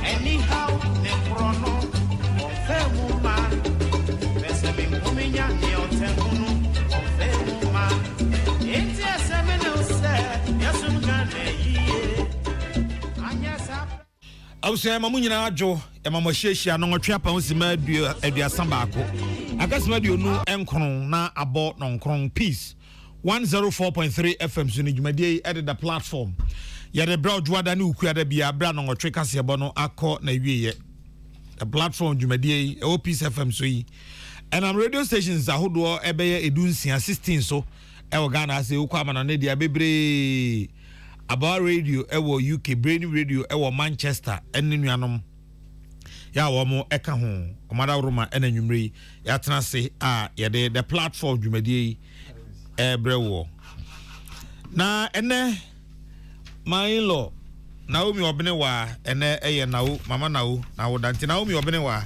Anyhow, ne chrono, on Femuma, Vesabin Puminia, Neotemunu, on Femuma. It's a seminal set, Yasum Gane. I was saying, Mamuna Joe, and Mamma Shesha, no trap on Simadia, Edia Sambaco. I guess Madio no Encron, na about non cron peace. 104.3 FM Sunijumadi added the platform. Yade broad wada nu kuada bia brand on treka se bono akọ na wiye. The platform Jumadi Peace FM so yi. And I'm radio stations ahodo ebeye edunsia 16 so e Ghana se ukwa mana ne dia bebre about radio ewo UK brain radio ewo Manchester enne nuanom ya wo mo eka ho omada roma ena nwumre ya tena se yade the platform Jumadi ebrewo na ene my law Naomi Obenewa ene eye nawo mama nawo danti Naomi Obenewa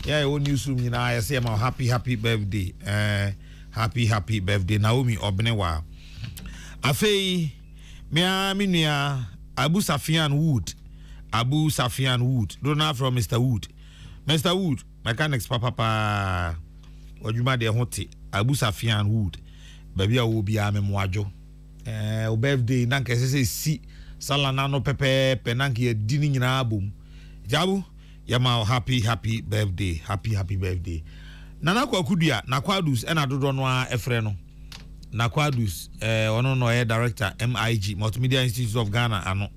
yeah o newsroom nyina I say my happy birthday happy birthday Naomi Obenewa afei mia minua Abu Safian Wood don't know from Mr. Wood mechanics papa odwuma de hote Abu Safian Wood baby a wo bia memwajo o birthday na nkese si sala na no pepe penanki ye dini nyina abom jabu yama happy birthday nana kwa kudua na kwadus ena dodo no a efre no na kwadus ono no director MIG Multimedia Institute of Ghana ano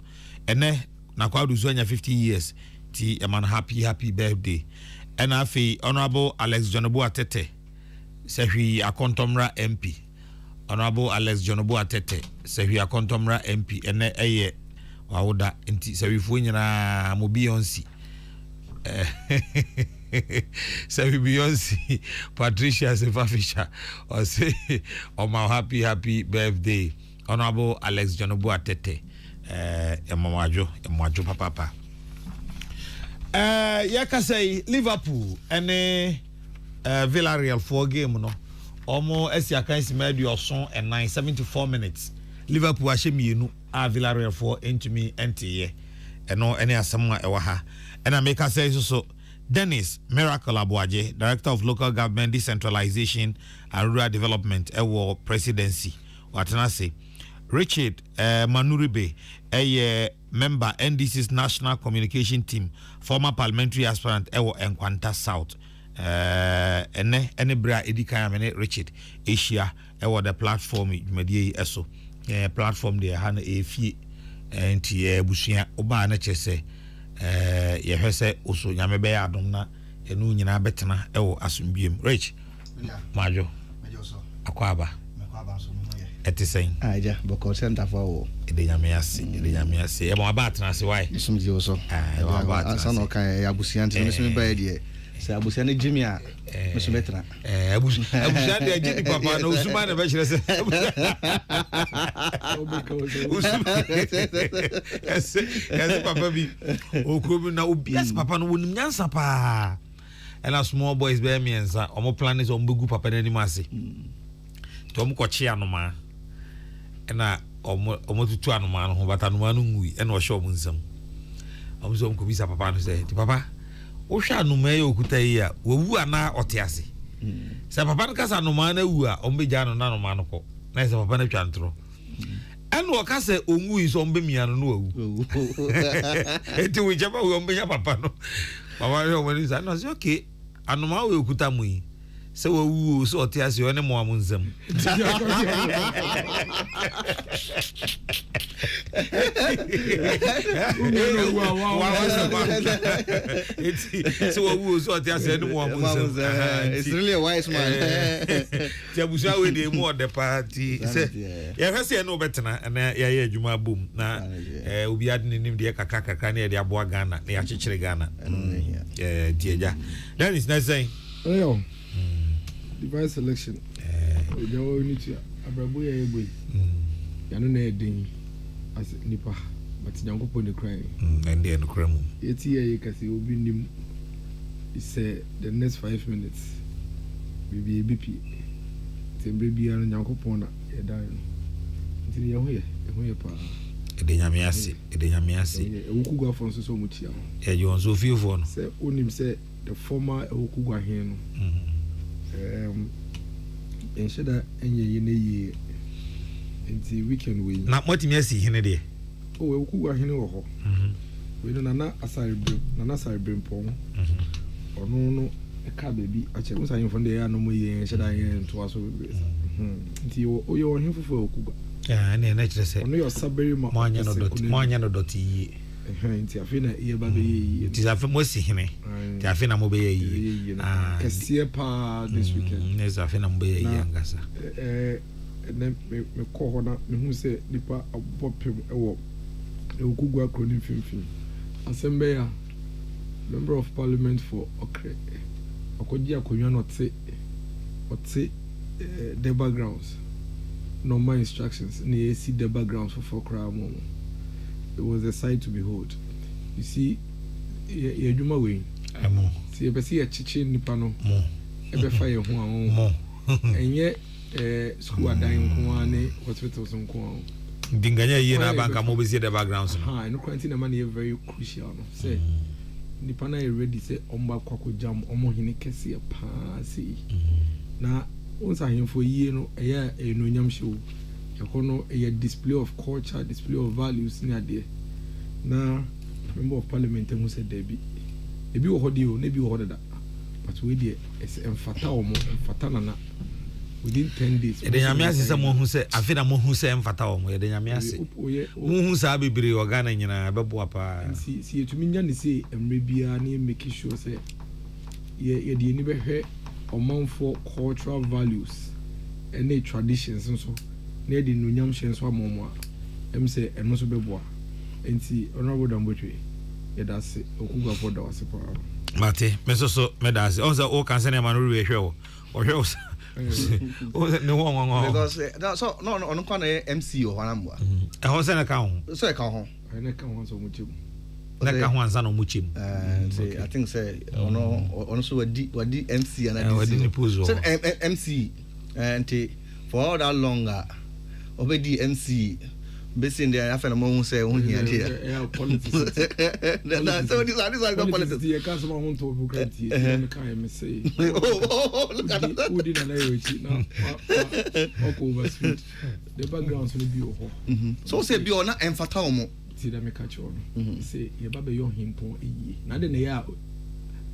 ene na kwadus onya 50 years ti man happy birthday ena afi honorable Alex Jonobo Atete sehwi akontomra MP Honorable Alex Jonobo Atete sehwi akontomra MP ene eye wawoda enti sehwifo nyina mo Beyonce sehwi Beyonce Patricia Sefafisha or say my happy birthday Honorable Alex Jonobo Atete emwajo papa yaka say Liverpool ene Villarreal 4 game no Omo Esia Kansi Medio son and 974 minutes. Liverpool Ashemienu Villarreal 4 into me NTA. And no any asamwa ewaha. And I make a say so Dennis Miracle Abuaje, Director of Local Government Decentralization and Rural Development Ewo Presidency. What I say? Richard Manuribe, a member NDC's National Communication Team, former parliamentary aspirant Ewo Enkwanta South. Ene bra edika amene Richard Asia the platform medie eso platform de ha na efie enti busua oba na chese ye hwese oso nyame be adom na enu nyina betena asumbiem Rich majo so akwaba so mo ye etisen aja boko center for wo ede nyame ase e mo aba atena se why isumji oso aba atena no kan abusia ntene se me ba ye se abusia ne Jimmy a musu betra abusia de Jimmy papa no usuma na be kire se ese papa bi okrobi na obias papa no wonim nyansa pa ela small boys be miensa omo plan is ombegu papa na ni mase to omo kochi anoma na omo tutu anoma no ho bata anoma no ngui na o hye omo nsam omo so omo bisa papa no say ti papa o hwa anoma ye okuta yi a wawu ana otiase se papa no kasa anoma na wu a ombeja no na anoma no ko na se papa na twa ntro eno o kasa ongu so ombemia no wawu eti we jaba we ombeja papa no papa yo mo ni say no say okay anoma we okuta mu yi se wawu so otiase yo ne mo amunzam so wawu so otiase ne mo amunzam it's really a wise man tiabusa we dey mo the party say ya hwese no betena na ya ye adwuma bom na obi ade nim de kakaka na ya de aboa Ghana na ya chechire Ghana tieja that is nice saying device selection ojawo ni tia abrabo ya yeboy ya no na edin as nipa but nyankopon de cry and the cram eti ye kasi obi nim is the next 5 minutes bibi ebipi tembre bia no nyankopon na ye dan no ntini ye ho ye pa Edenyamiasi. Okugwa for so much. You so few for no. Say onim say the former Okugwa here no. Ensheda enye ye nti weekend we. Na motimi asi hene de. Okugwa hene wo ho. We no nana asare brempon. Ono no e ka baby ache unsa yin fonde ya no mo ye ensheda ye nto aso bebe. Nti oyo hin fufu Okugwa. Yeah, na kire say. Ono yo saberi ma. Mwanya no dot yi. Nti afi na ye ba be ye. Nti afi mo si hene. Nti afi na mo be ye. Kesseh pa this weekend. Neza afi na mo be ye ngasa. Me call ho na me hu say nipa abopem ewo Okugwa kroni fimfim. Assemble ya member of parliament for Okre. Okoji akonwa no te the backgrounds. Normal instructions and you see the backgrounds for crime. It was a sight to behold. You see, you do my way. See, you see a chicken nipano. Ebe fire one. And yet, school are dying. Hospitals on Kwan. Dinganya yena banka mo be see the backgrounds. Ha, no quarantine money very crucial. Say, nipana is ready. Say, omba kwako jam. Omo hini Kesseh paasi. Na. Once I for year no a no nyam show a display of culture, display of values near there. Now member of parliament who said there be hodio maybe that but we there is fatana within 10 days. The Yamias is someone who said I feel who say fatao the Yamias who sabi be organa nyina beboapa see to me nyan say emrebia na make sure say ye de ni be among for cultural values and the traditions and so near the Nunyam Shen Swamoma. Say, and also Beboa. And see, Honorable Dambutry. Yeah, that's it. Okugwa for the was a power. Mate, Mesoso, Medas, also all concern Manu show or shows. No one because so no on MC or Hanamwa. A horse and account. So I come home. I never want so much. I think say also a D MC and I did MC and for all that longer obey MC based in there after a moment say on here politics. So this are politics. The customer want to book it and say look at that who did now the background will be so say be on and fatal see that me catch on. Say your baby young him pon ye. Na de ne ya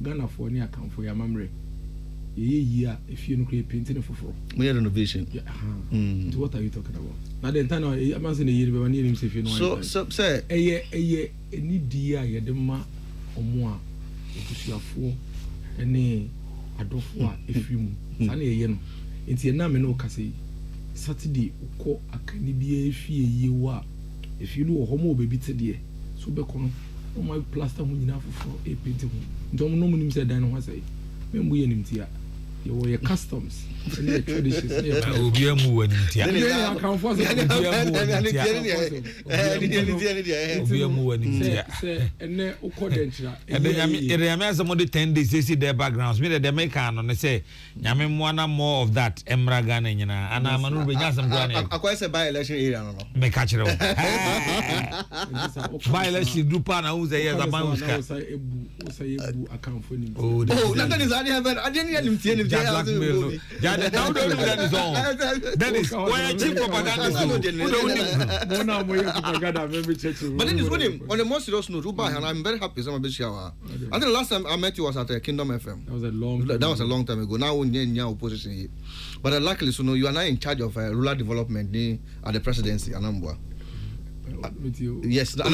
Ghana for ni account for your memory. Ye if you no create painting for. We renovation. Yeah. So what are you talking about? Na de time I'm saying ye be ni him say if you know. So say any dia ye de ma omo a obusuafo ene adofo a efimu. Sa na ye no. Enti na me no ka say Saturday uko akani bia efie ye wa. If you do a homo baby today, so be kono, no my plaster who enough for a painting. Don't know him said, I know what I say. When we in Tia, you were your customs and your traditions. I will be a moving in Tia. I can't force it. And then, and then, some of the 10 days, they see their backgrounds. Me, they make and they say, Yamin, one more of that, Emragan, and I'm a little bit some granny. I quite a by election area. May catch it. By election, do pan, who's a year about account for him. Oh, that is I didn't hear him tell him. Now don't do that is all. That is why I cheap propaganda. But then it's with him on the most serious note, and I'm very happy. Some of the shower. I think the last time I met you was at Kingdom FM. That was a long time ago. Now we're in opposition here. But luckily, so you are now in charge of rural development at the presidency. Anambra. Yes, the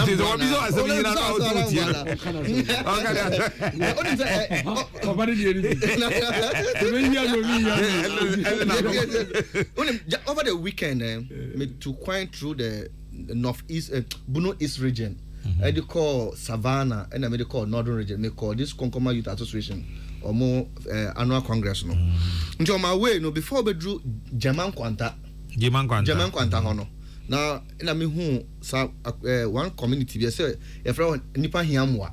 over the weekend, me to quite through the northeast, Buno East region. I call Savannah and I call Northern region. They call this Concoma Youth Association or more annual congress. No, into my way, no before we drew German Quanta, Hono. Now, in a me who one community, we say a friend Nipa Hiamwa.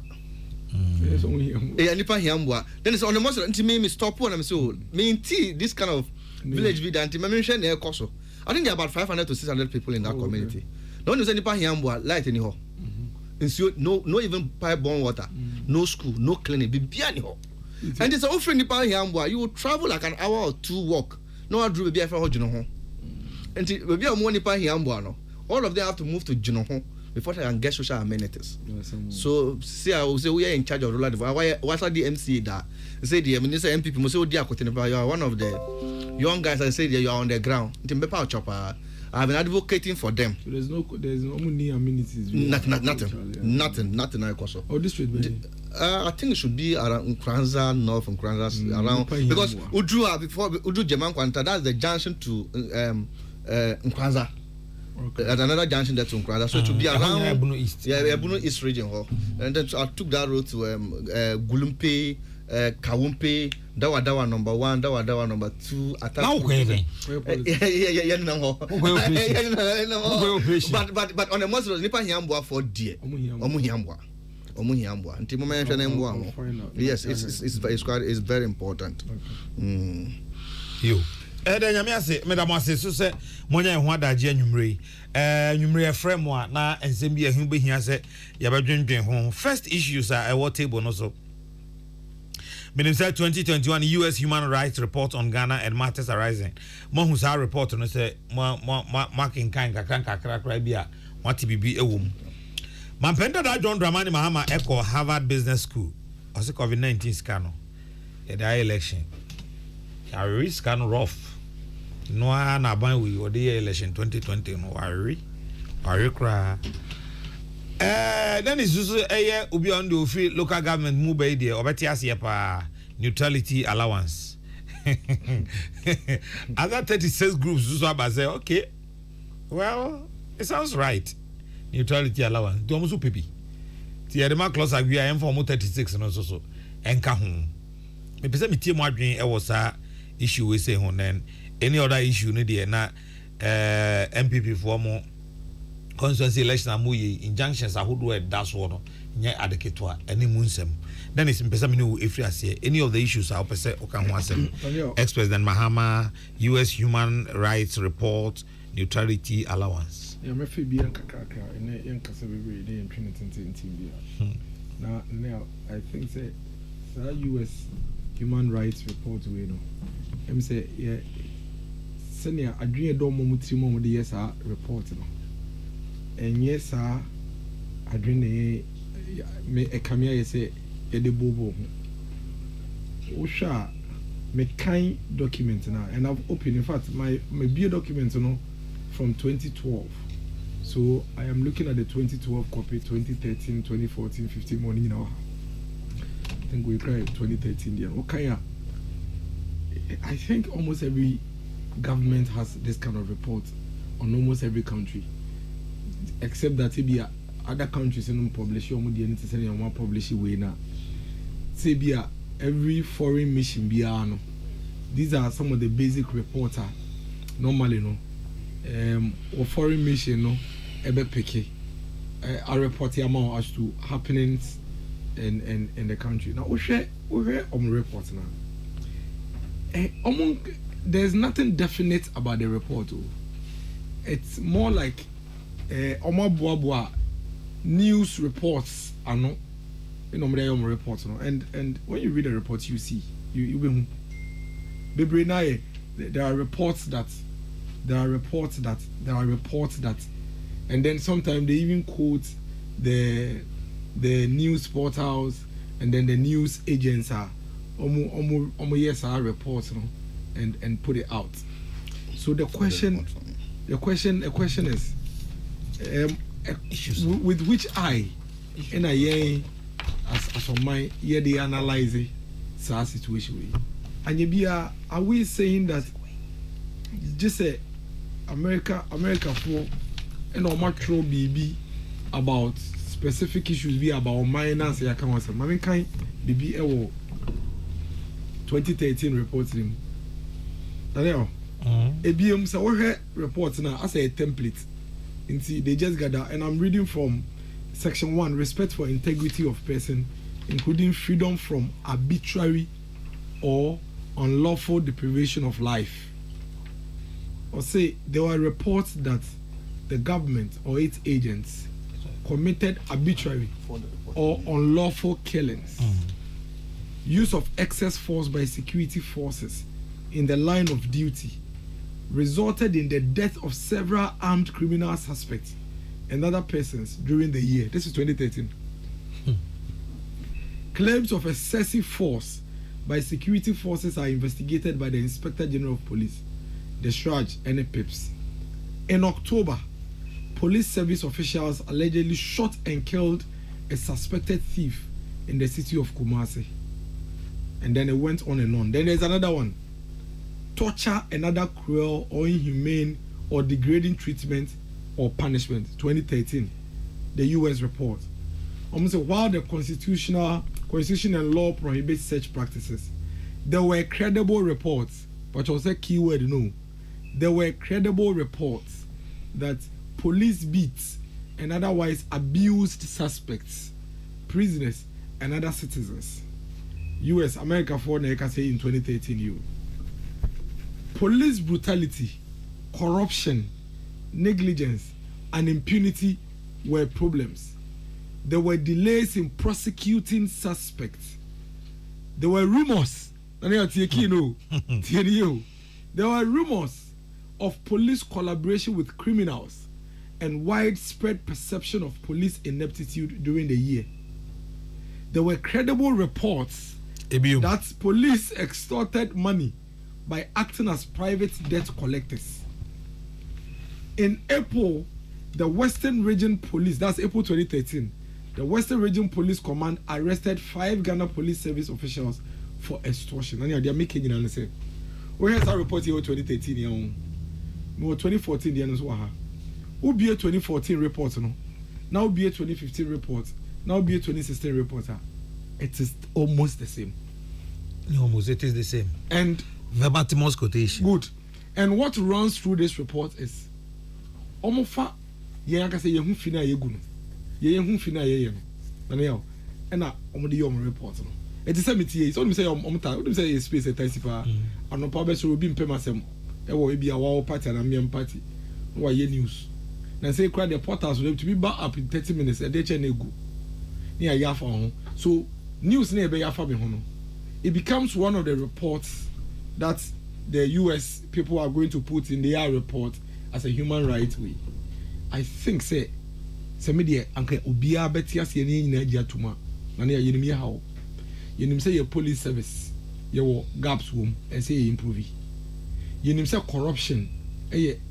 Nipa Hiamwa. Then it's on the most until me stop one. I'm so mean tea this kind of village video anti mention air coso. I think there are about 500 to 600 people in that community. don't use any pipe light anyhow. No even pipe borne water, no school, no clinic, be anyhow. And it's offering the power here, you will travel like an hour or two walk. No, I drew be for Juno. And maybe I'm one pa here, all of them have to move to Juno before they can get social amenities. So, see, I will say we are in charge of the life. What's the MC that? Say the minister MPP must say, you are one of the young guys. I say you are on the ground. I've been advocating for them. So there's no new amenities. Nothing. Oh, this street, I think it should be around Nkranza, north of Nkranza, around because Uju Jeman Kwanta, that's the junction to Nkranza. Okay. At another junction there to Nkranza, so it should be around Ebunu East. Yeah, Ebunu East region. And then I took that road to Gulumpe, Kawumpe, Dawa number 1, Dawa number 2. But on the most roads, Nipa Hiambwa for dear. Yes, it's very important. You. Nyame ase medam ase so se monya ho adaje anwumre framework na ensem bi ehun behia se ya badwendwen ho first issues are what table no so meaning say 2021 US Human Rights Report on Ghana and matters arising mo hu sa report no say marking kan kakra bia what bibi ewum Mampenda da John Dramani Mahama Echo Harvard Business School. Also COVID-19 scandal. The election. I risk and rough. No na ban we or the election 2020 no worry cry. Then it's just ubi on the free local government move by the obeti pa neutrality allowance. Other 36 groups just say okay. Well, it sounds right. Neutrality allowance. Do almost pepi. The other clause agree I am for 36 and also enka ho. Me pese me tie mo adwen e was a issue we say ho then any other issue no dey na MPP for mo constituency election amuye injunctions ahodo e da so no nya adeketo a ene mu nsem then is me pese me no efri ase any of the issues I pese o kan ho asem ex-president Mahama US Human Rights Report neutrality allowance. Yeah, me feel be kakra in kasa bebre dey in team bia. Now I think say US Human Rights Report we know. Em say yeah senior adwene do mo mutri mo de yes report no. En yes adwene me ekamia ye say e de bobo ho. O sha me kind document now and I've opened in fact my bio document no from 2012. So I am looking at the 2012 copy, 2013, 2014, 15 morning now. I think we try 2013 there. Okay, I think almost every government has this kind of report on almost every country, except that maybe other countries don't publish or publish way now. Say every foreign mission biano. These are some of the basic reports normally no. Or foreign mission no ebe peke a report amount as to happenings in the country. Now we share report now. There's nothing definite about the report. It's more like news reports are not reports no. And when you read the report you see you there are reports that and then sometimes they even quote the news portals and then the news agents are yes reports no and put it out. So the question is with which eye in a as on my year they analyze it situation and are we saying that just say America for and macro BB about specific issues be about minors ya kan wasa mami kan BB 2013 reports him Daniel EBM say we report now as a template into they just gather and I'm reading from section 1 respect for integrity of person including freedom from arbitrary or unlawful deprivation of life. Or say there were reports that the government or its agents committed arbitrary or unlawful killings, use of excess force by security forces in the line of duty resulted in the death of several armed criminal suspects and other persons during the year. This is 2013. Claims of excessive force by security forces are investigated by the Inspector General of Police, the SRAJ, and the PIPS. In October, police service officials allegedly shot and killed a suspected thief in the city of Kumasi. And then it went on and on. Then there's another one. Torture and other cruel or inhumane or degrading treatment or punishment. 2013. The US report. Almost while the constitution and law prohibit such practices, there were credible reports, but also keyword no. There were credible reports that police beats and otherwise abused suspects, prisoners, and other citizens. US, America for say in 2013 police brutality, corruption, negligence, and impunity were problems. There were delays in prosecuting suspects. There were rumors. There were rumors of police collaboration with criminals and widespread perception of police ineptitude during the year. There were credible reports that police extorted money by acting as private debt collectors. In April, the Western Region Police, that's April 2013, the Western Region Police Command arrested 5 Ghana Police Service officials for extortion. And they are making it and say, we have a report here 2013, 2014, the end who be a 2014 report, no? Now be a 2015 report, now be a 2016 report. It is almost the same. Almost, it is the same. And verbatim quotation. Good. And what runs through this report is Omofa Yanka say Yahoo Fina Yagun. Yahoo Fina Yan. And I omodi report. It is 70 years. Only say Omta, say a space at Tisipa, and no publish will be in Pemasem. There will be a wow party and a mean party. Why news? Now say cry the portals will to be back up in 30 minutes a day go. Near Yafa. So news near Yafa Behono. It becomes one of the reports that the US people are going to put in their report as a human rights way. I think say media anke obia betias ye ni nyina agya tuma na ne ye nim how ye nim say your police service ye wo gaps wom and say improve ye nim say corruption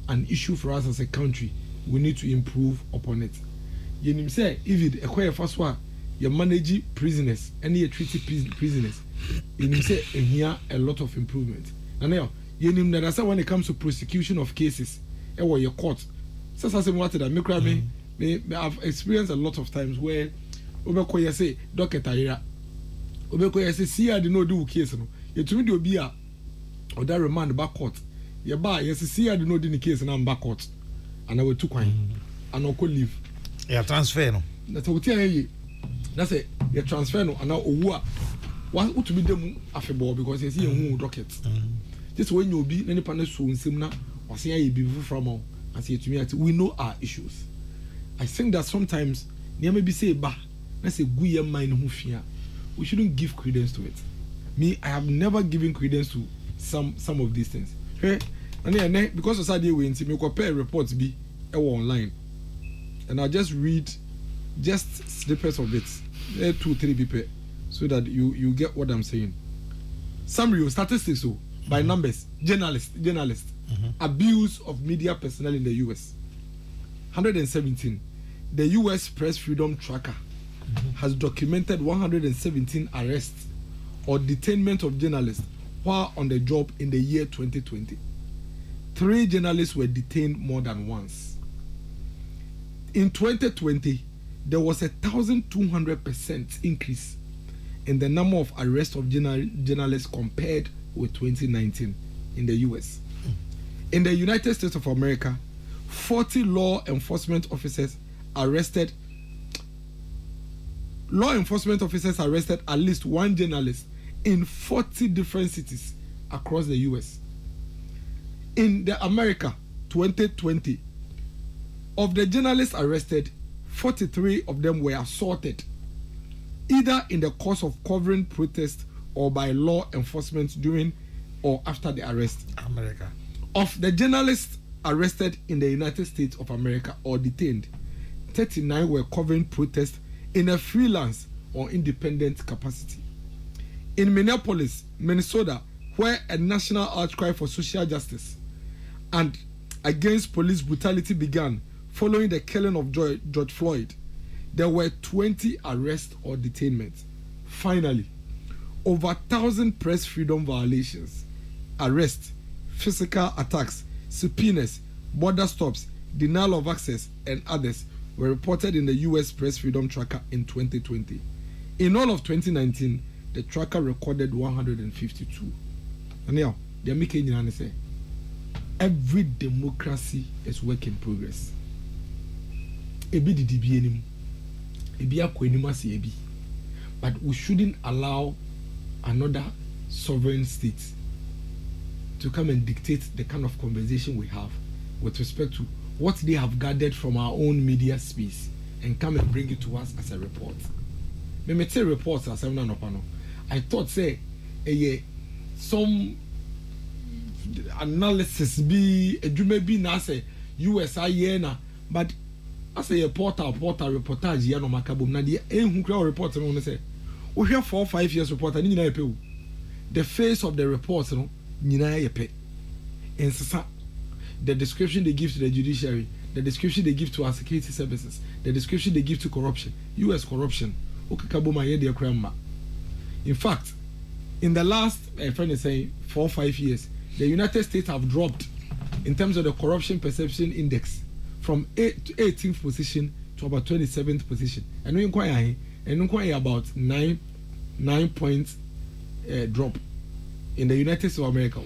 an issue for us as a country. We need to improve upon it. You know, say if it acquire first one, you manage prisoners and you treat prisoners. You know, say here a lot of improvement. And now you know that when it comes to prosecution of cases, your court. So as I what that I've experienced a lot of times where Obekoya say Doctor Taira, Obekoya say see I did not do case no. You to me do be a or that remand back court. You buy yes see I did not do the case and I'm back court. And I will took one and I could leave. Yeah, transfer no. That's what you that's it. You transfer no and now what to be them affable because you see a docket. Just when you be any panel soon similar or say you be from all and say to me we know our issues. I think that sometimes near maybe say bah let's say good mind who fear. We shouldn't give credence to it. Me, I have never given credence to some of these things. Okay? And then because of Saturday we compare reports be online, and I just read just snippets of it, 2-3 people, so that you get what I'm saying. Summary statistics by numbers, journalists, abuse of media personnel in the US. 117. The US Press Freedom Tracker has documented 117 arrests or detainment of journalists while on the job in the year 2020. 3 journalists were detained more than once. In 2020, there was 1,200% increase in the number of arrests of journalists compared with 2019 in the US. In the United States of America, 40 law enforcement officers arrested at least one journalist in 40 different cities across the US. In the America 2020, Of the journalists arrested, 43 of them were assaulted, either in the course of covering protests or by law enforcement during or after the arrest. America. Of the journalists arrested in the United States of America or detained, 39 were covering protests in a freelance or independent capacity. In Minneapolis, Minnesota, where a national outcry for social justice and against police brutality began following the killing of George Floyd, there were 20 arrests or detainments. Finally, over 1,000 press freedom violations, arrests, physical attacks, subpoenas, border stops, denial of access, and others were reported in the U.S. Press Freedom Tracker in 2020. In all of 2019, the tracker recorded 152. And now, they are making it say, every democracy is work in progress. Ebi didi bi enim, ebi akọ enim ase ebi, but we shouldn't allow another sovereign state to come and dictate the kind of conversation we have with respect to what they have gathered from our own media space and come and bring it to us as a report. Me tell reports as no pano. I thought say some analysis be edwuma bi na say USIA na, but as a portal reportage ya no makabom na de ehun kra report no say we hear 4 or 5 years report ani nyina yepe. The face of the report no nyina yepe. Ensesa the description they give to the judiciary, the description they give to our security services, the description they give to corruption, US corruption. In fact, in the last, friend is saying 4 or 5 years, the United States have dropped in terms of the corruption perception index from 18th position to about 27th position. And we inquire about 9 points drop in the United States of America.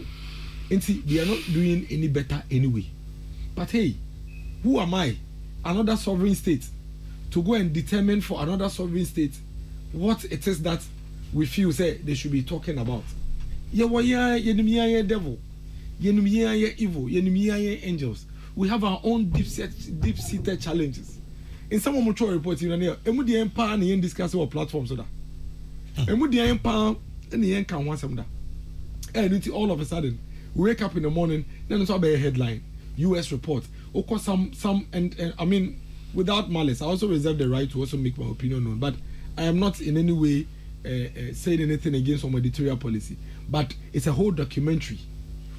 And see, they are not doing any better anyway. But hey, who am I, another sovereign state, to go and determine for another sovereign state what it is that we feel say they should be talking about? Devil, evil, angels. We have our own deep-seated challenges. In some mature reports, emu the empire and discuss our platforms so that emu the empire and the can want some that. And all of a sudden, we wake up in the morning, then it's about a headline, U.S. report. Of course, some and I mean, without malice, I also reserve the right to also make my opinion known. But I am not in any way saying anything against some editorial policy. But it's a whole documentary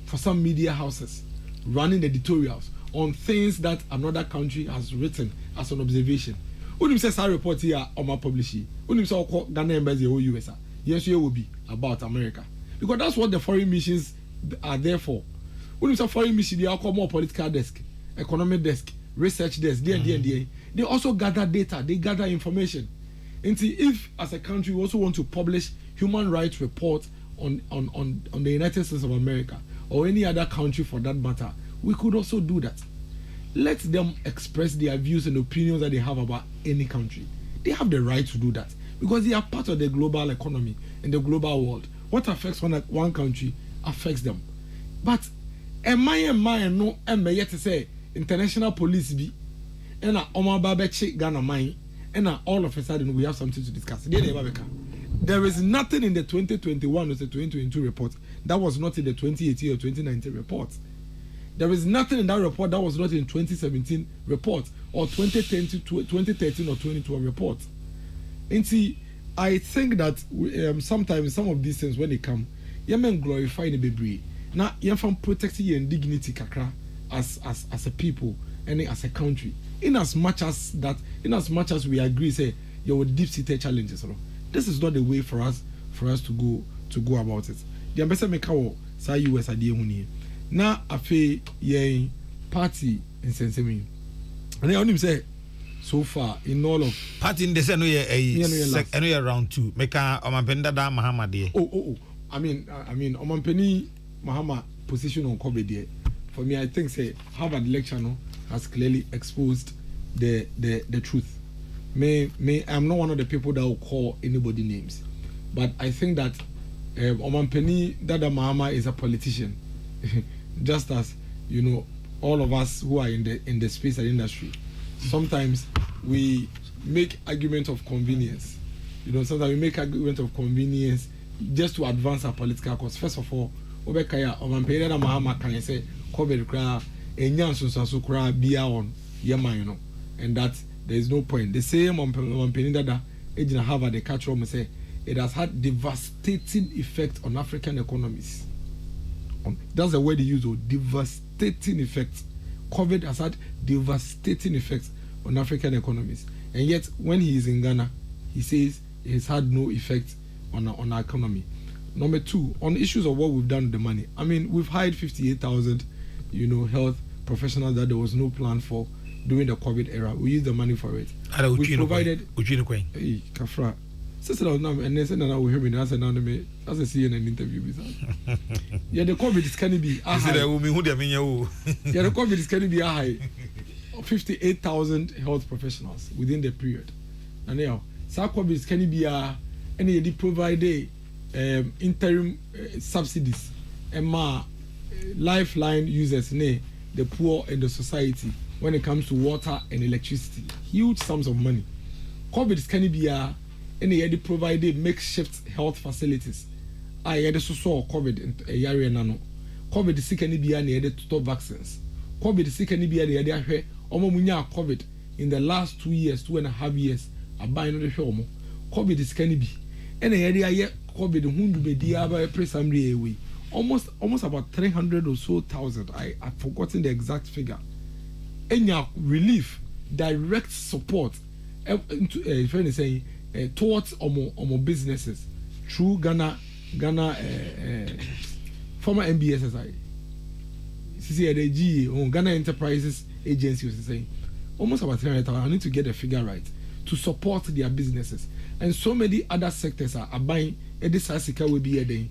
for some media houses running editorials on things that another country has written as an observation. When says I report here on my publishing, when you say Ghana embassy or US, yes, you will be about America, because that's what the foreign missions are there for. When you say foreign mission, they are called more political desk, economic desk, research desk, they also gather data, they gather information. And see, if as a country we also want to publish human rights reports on the United States of America or any other country for that matter, we could also do that. Let them express their views and opinions that they have about any country. They have the right to do that because they are part of the global economy and the global world. What affects one country affects them. But am I no yet to say international police be and Ghana mine and all of a sudden we have something to discuss. There is nothing in the 2021 or the 2022 report that was not in the 2018 or 2019 report. There is nothing in that report that was not in 2017 report or 2013 or 2012 report. And see, I think that sometimes some of these things when they come, you may glorify the baby. Now you from protecting your dignity kakra as a people and as a country. In as much as we agree, say your deep-seated challenges. This is not the way for us to go about it. The ambassador make our say US idea huni. Na afe ye party in Sensemi. And I only say so far in all of party in the same way round 2. Make a Omampenda da Mahamadi. Oh. I mean Omampeni Mahama position on COVID there. For me, I think say Harvard lecture has clearly exposed the truth. I'm not one of the people that will call anybody names, but I think that Omampeni Dada Mahama is a politician, just as all of us who are in the space and industry. sometimes we make argument of convenience. Sometimes we make argument of convenience just to advance our political cause. First of all, obekaya omampere na mahama kan say COVID kra enyan so kra bia on yema and that there is no point. The same omampere dada ejina Harvard they catch on say it has had devastating effect on African economies. That's the word they use, devastating effect. COVID has had devastating effects on African economies, and yet when he is in Ghana, he says it has had no effect on our economy. Number two, on issues of what we've done with the money. I mean, we've hired 58,000, health professionals that there was no plan for during the COVID era. We used the money for it. We provided. Hey, Kafra. Sister, and they said that we hear me. I said, "No, me." As I see in an interview with her. Yeah, the COVID is can be a high. Yeah, the COVID is can be a high. 58,000 health professionals within the period, and now COVID is can be a any they provide interim subsidies and lifeline users, the poor in the society when it comes to water and electricity. Huge sums of money. COVID is can be a any they provide makeshift health facilities. I had so COVID in area nano. COVID is can be any other to vaccines. COVID is can be any other Omomunya COVID in the last 2.5 years. I buy no show. COVID is can be any area COVID who be the press away. Almost about 300 or so thousand. I've forgotten the exact figure. Any relief, direct support towards our businesses through Ghana former MBSSI, CCADG, Ghana Enterprises Agency was saying almost about 300,000. I need to get the figure right to support their businesses, and so many other sectors are buying. Edisasika will be a day.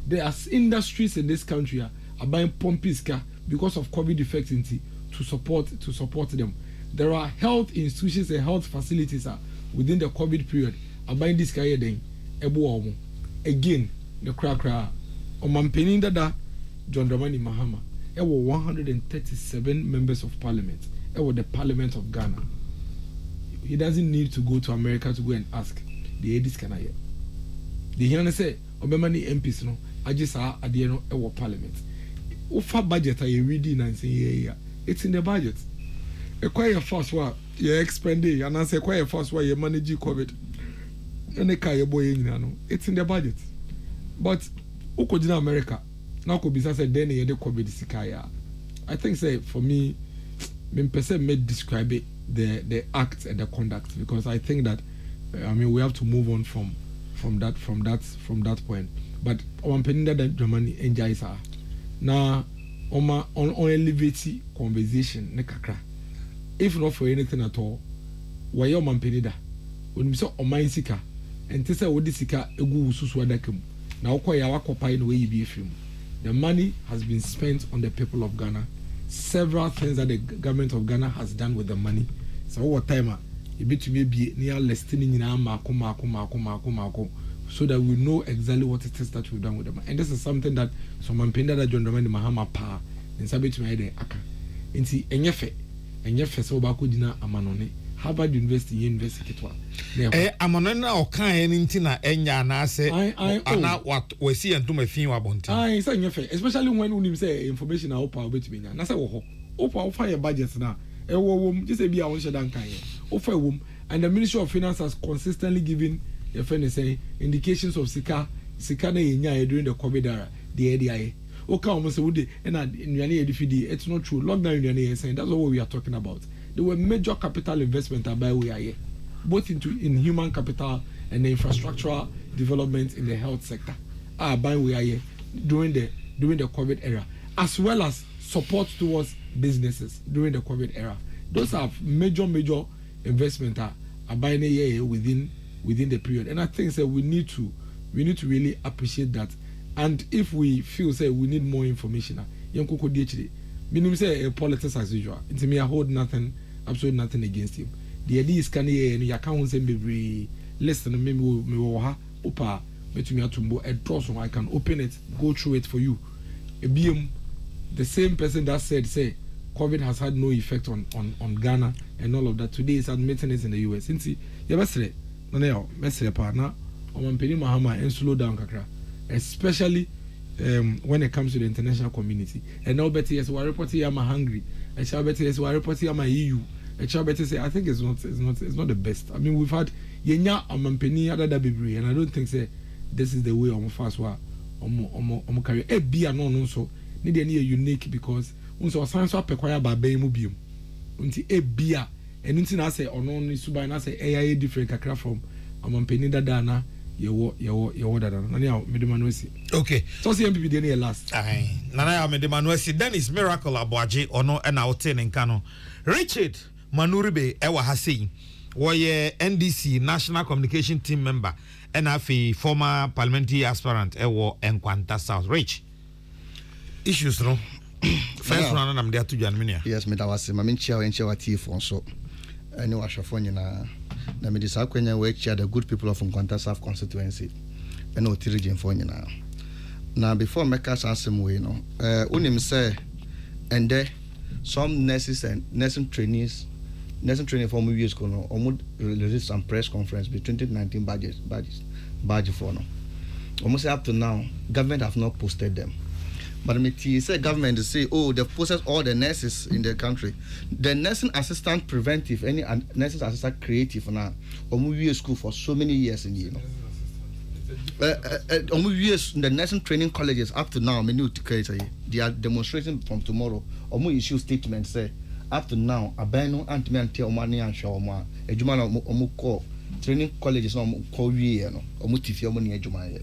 There are industries in this country are buying pompiska because of COVID effects to support them. There are health institutions and health facilities within the COVID period are buying this guy day. Again, the crack Omampeni Dada John Dramani Mahama. There were 137 members of parliament. There were the parliament of Ghana. He doesn't need to go to America to go and ask the Edis can I. The Hiana say, Obemani MPs no, I just saw at the end of parliament. What budget are you reading and saying, yeah, it's in the budget. A quite first one, you're expending, and I say quite first one, you manage COVID. And the car boy, it's in the budget. But in America, now could be said, then the COVID Sikaya. I think, say, for me, may describe it, the act and the conduct, because I think that, we have to move on from that point. But on Peninda that Germany enjoys her. Now, on elevate conversation, nekakra. If not for anything at all, why your man Penida? When we saw on my sika, and Tessa would sika a goo suswadakum. Now, quite our copy in the way you be a film. The money has been spent on the people of Ghana. Several things that the government of Ghana has done with the money. So, what time? You bet to be near listening in Mako, so that we know exactly what it is that we've done with them. And this is something that someone painted that John Dramani Mahama pa and Sabit to my aka. And see, and yefe so bako dina amanone. Harvard University twa. Amanona o kan anything na enya na say ana what we see and to my fin wa bonti. Say yefe, especially when unim say information na opa obetumi nya. Na say wo ho. Opa ofa your budget na. Wom just say bia won shedan kan ye. Ofa wom, and the Ministry of Finance has consistently given your friend is saying indications of sika na yenya during the COVID era. The area. Okay, almost would and it's not true. Lockdown is saying that's what we are talking about. There were major capital investment by we are here, both in human capital and the infrastructural development in the health sector. By we are here during the COVID era, as well as support towards businesses during the COVID era. Those are major investment are buying a year within the period, and I think that we need to really appreciate that. And if we feel say we need more information, minimum say politics as usual. It's me I hold absolutely nothing against him. The idea is can you can't say maybe listen maybe me opa me atumbo a draw so I can open it, go through it for you. The same person that said say COVID has had no effect on Ghana and all of that. Today is admitting it in the US. Since you mesre pa na omampeni Mahama and slow down kakra, especially when it comes to the international community. And now better yes, we report here I'm hungry. And shall better yes, we report here I'm EU. And shall better say I think it's not the best. I mean we've had yenya omampeni other baby, and I don't think say this is the way on fast wa career. E bia no so need any unique because unso science wa pekwaya ba ben mu biom unti e bia enu nti na say ono ni suban na say AI different kakra from amampeni dada na yewo dada na ne medema no si okay so say MPP dey na last na ya medema no si Dennis Miracle Aboaje ono na wote ne nka no Richard Manuribe ewa ha sei wo ye NDC National Communication Team member and a former parliamentary aspirant ewo Enkwanta South Rich issues no first one I'm there to Janminia. Yes, me that was my main chair and chair for so I know Ashafoni na me decide when we chair the good people of Enkwanta South constituency and no region for now. Now before make us answer way no unim say and there some nurses and nursing trainees nursing for years ago no almost released some press conference between 2019 budget for no almost up to now government have not posted them. But me say government say, oh, they've posted all the nurses in the country. The nursing assistant preventive, any nursing assistant creative now, we school for so many years in you know. The nursing training colleges up to now, they are demonstrating from tomorrow. Issue statement say up to now, abeno anti omani and shawma. Ejuma call training colleges no call we no. Tifi omani ejuma.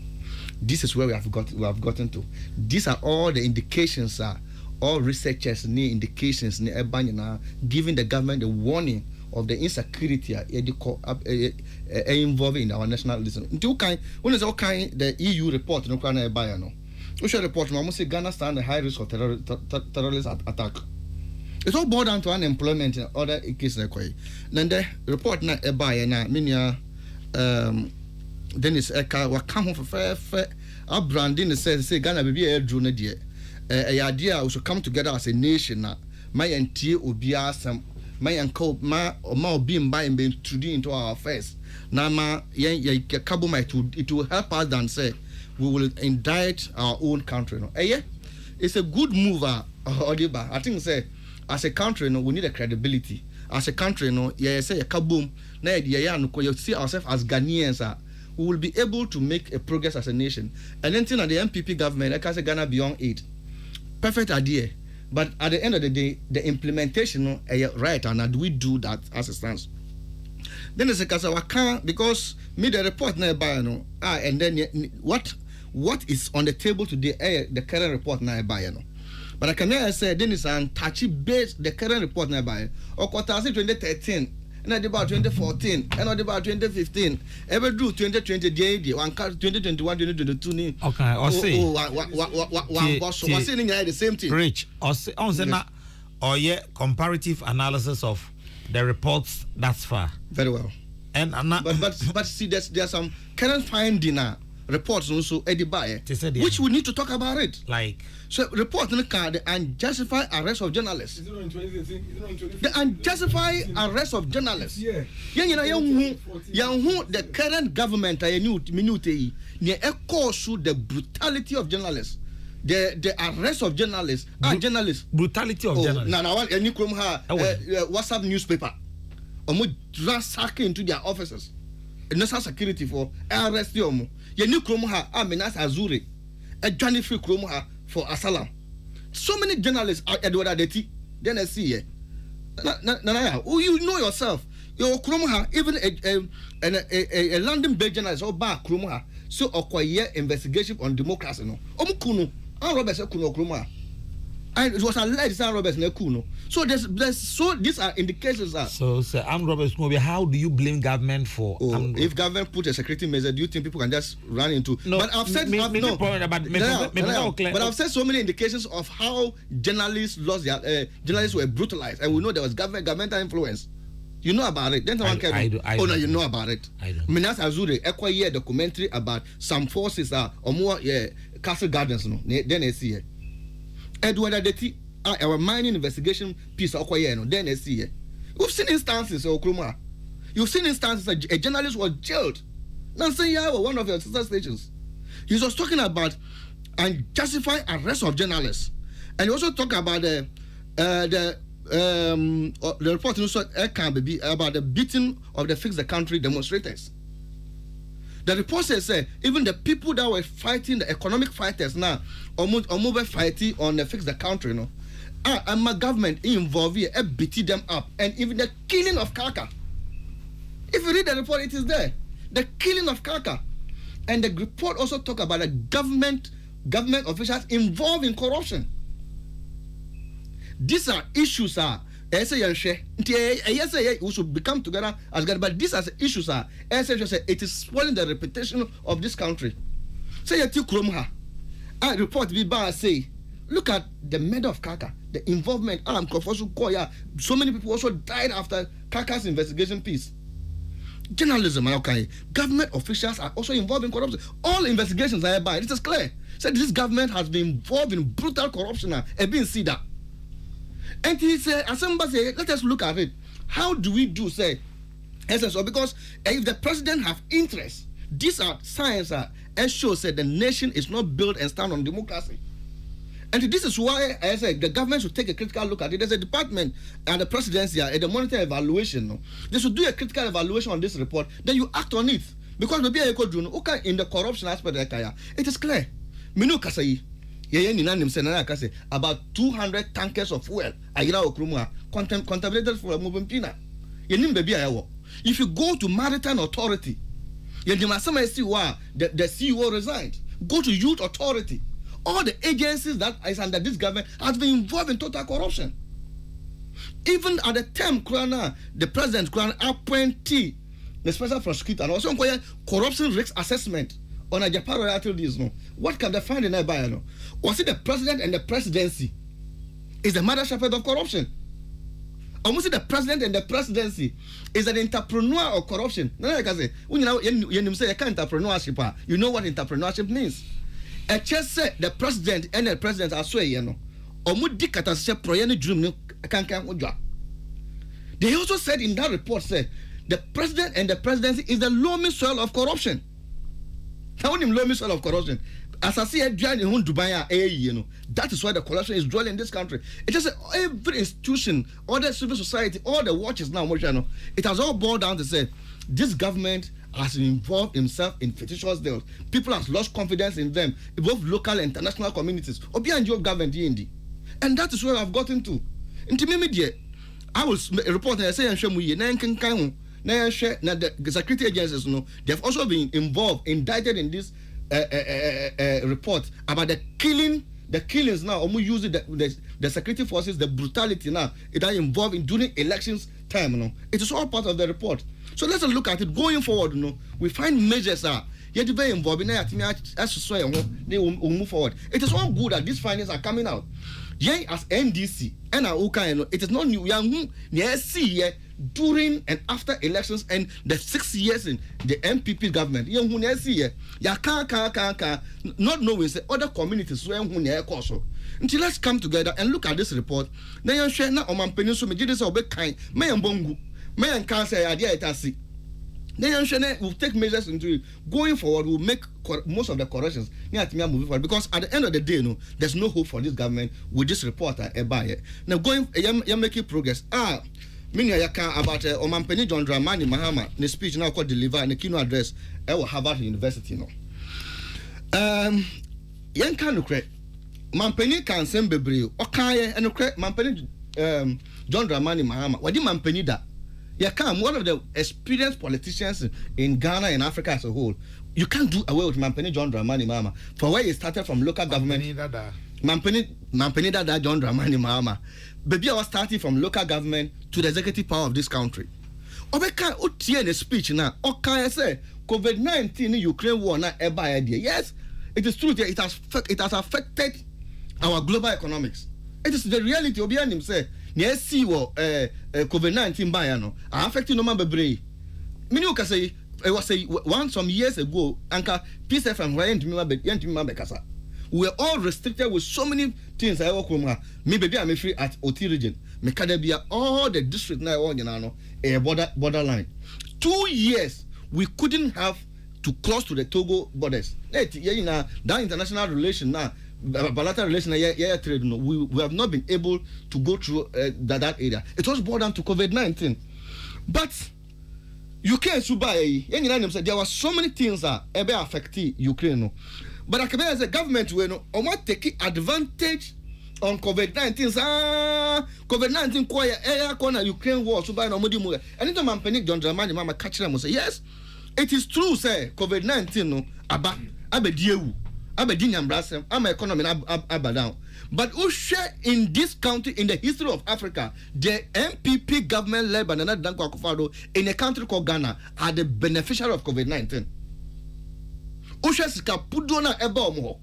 This is where we have gotten to. These are all the indications, all researchers need indications giving the government a warning of the insecurity involved in our nationalism. When is the EU report no kana buy no. We should report no say Ghana stand a high risk of terrorist attack. It's all boiled down to unemployment and other cases like that. Then the report na e buy na minia Dennis Eka wakam for fair our branding says say Ghana be a drone dear a idea we should come together as a nation na my antie obia some my uncle ma being by and being introduced into our affairs na ma kabo might it will help us than say we will indict our own country no it's a good move I think say as a country no we need a credibility as a country no say a kaboom na you see ourselves as Ghanaians we will be able to make a progress as a nation. And then at the MPP government, like I say Ghana beyond 8. Perfect idea. But at the end of the day, the implementation right, and do we do that as it stands? Then there's a case of because me the report nearby no and then what is on the table today the current report nearby no. But I can say then it's an touchy base the current report nearby or quarter 2013 and about 2014 and about 2015 ever do 2020 day 2021 2022 okay or say was saying the same thing Rich or say or comparative analysis of the reports thus far very well and but see there's some current finding reports also which we need to talk about it like so report in the unjustified arrest of journalists the unjustified arrest of journalists the current government the brutality of journalists the arrest of journalists journalists brutality of journalists WhatsApp newspaper ransack into their offices national security for arrest them Yeni Kromoha, Minas Azure, a Johnny Free Kromoha for Asalam. So many journalists are Edward Adeti, then I see it. Oh, you know yourself. Your Kromoha, even a London based journalist or Bar Kromoha, so acquire investigation on democracy. No, Omukuno, and Robert Kuno Kromoha. And it was alleged that Roberts Nekuno. So there's so these are indications that so I'm Roberts Mobi. How do you blame government for if government put a security measure, do you think people can just run into no, but I've said but I've said so many indications of how journalists lost their journalists were brutalized and we know there was governmental influence. You know about it. Then someone can oh no, you know about it. I don't. Minas Azure acquire documentary about some forces or more Castle Gardens no. Then I see it. Edward Adeti our mining investigation piece of no then I see. We've seen instances of Kruma. You've seen instances that a journalist was jailed. Now say one of your sister stations. He was talking about unjustified arrest of journalists. And he also talked about the report also can be about the beating of the Fix the Country demonstrators. The report says even the people that were fighting, the economic fighters now, almost fighting on the Fix the Country, and my government involved here, beating them up, and even the killing of Kaka. If you read the report, it is there. The killing of Kaka. And the report also talk about the government officials involved in corruption. These are issues we should become together as God, but these are the issues it is spoiling the reputation of this country. Say I report say look at the murder of Kaka, the involvement so many people also died after Kaka's investigation piece. Journalism, okay. Government officials are also involved in corruption. All investigations are by. This is clear. Said this government has been involved in brutal corruption and being seen that. And he said, let us look at it. How do we do say? So because if the president have interest, these are signs and shows that the nation is not built and stand on democracy. And this is why I said the government should take a critical look at it. There's a department and the presidency and the monetary evaluation. They should do a critical evaluation on this report. Then you act on it. Because maybe in the corruption aspect, it is clear. Minu Kesseh, about 200 tankers of fuel contaminated for a moving pina. If you go to Maritime Authority, the CEO resigned. Go to Youth Authority. All the agencies that is under this government has been involved in total corruption. Even at the time, the president appointee the special prosecutor and also corruption risk assessment on a Japan royalty deals. What can they find in that bio? Was it the president and the presidency is the mother shepherd of corruption? Almost the president and the presidency is an entrepreneur of corruption. No, I can say, you say entrepreneurship. You know what entrepreneurship means. I just said the president and the president are so They also said in that report, the president and the presidency is the loamy soil of corruption. Loamy soil of corruption. As I see it, that is why the corruption is dwelling in this country. It just every institution, all the civil society, all the watches now, it has all boiled down to say this government has involved himself in fictitious deals. People have lost confidence in them, both local and international communities. Government, and that is where I've gotten to. I will report and say, the security agencies, they have also been involved, indicted in this report about the killings now. Using the security forces, the brutality now, it are involved in during elections time. It is all part of the report. So let's look at it going forward. We find measures yet very involved in they will move forward. It is all good that these findings are coming out. As NDC and it is not new. During and after elections and the 6 years in the MPP government, not knowing other communities until let's come together and look at this report. Then share now on then we'll take measures into it. Going forward, we'll make most of the corrections. Moving forward, because at the end of the day, there's no hope for this government with this report. Now you're making progress. Meaning about Omampeni John Dramani Mahama, the speech now called deliver and the keynote address at Harvard University. Yan can create Mampeni can send Bebril, okay, and create Mampeni John Dramani Mahama. What did Mampeni that? One of the experienced politicians in Ghana and Africa as a whole. You can't do away with Mampeni John Dramani Mahama. For where he started from local government. Mampeni Dada John Dramani Mahama. Baby, I was starting from local government to the executive power of this country. Obeka utie in a speech now. Okay, say COVID-19 in Ukraine war na eba idea. Yes, it is true. It has affected our global economics. It is the reality. Obianim him say. Near see what COVID-19 by affecting no man bebre. Minu Kesseh, I was say some years ago, Anka PSF and Ryan to me Bekasa. we were all restricted with so many things. I work with me, baby, I'm free at OT region. Me kadabia all the district now on a borderline. 2 years we couldn't have to cross to the Togo borders. That international relation now, bilateral relation, trade. We have not been able to go through that area. It was brought down to COVID-19, but Ukraine subai. There were so many things that affect Ukraine. But I can say the government will not take advantage on COVID-19. COVID-19 quiet corner Ukraine war subai no mudi mu. Anytime I'm panic John Dramani mama catch them say yes. It is true, say COVID-19 no abediewu abedi nyambrasem ama economy down. But who share in this country in the history of Africa, the MPP government led by Nana Dankwa Akufo-Addo in a country called Ghana are the beneficiary of COVID-19. Who share sika pudona ebe omo,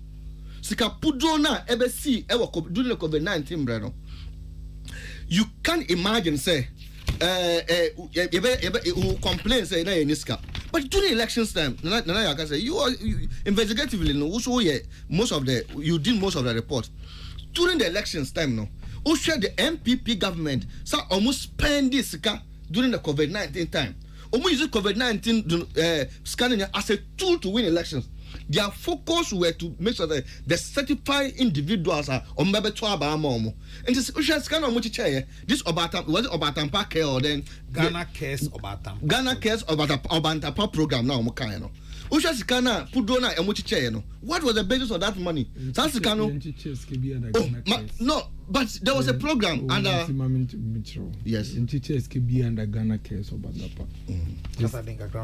sika pudona ebe si ewa during the COVID-19 brano. You can't imagine say who complain say na niska. But during elections time, Nana can say you investigatively no you did most of the report. During the elections time no, who share the MPP government so almost spend this during the COVID-19 time. Almost use COVID-19 scanning as a tool to win elections. Their focus were to make sure that the certified individuals are on maybe 12 hours. And this scan on which chair, this Obatam was it Obatam Park or then Ghana Cares Obatam. Ghana Cares Obatam program now Mokano. Usha Sikana Pudona and which chair no. What was the basis of that money? Sansikano. No, but there was a program under yes. In teachers can be under Ghana Cares Obatam.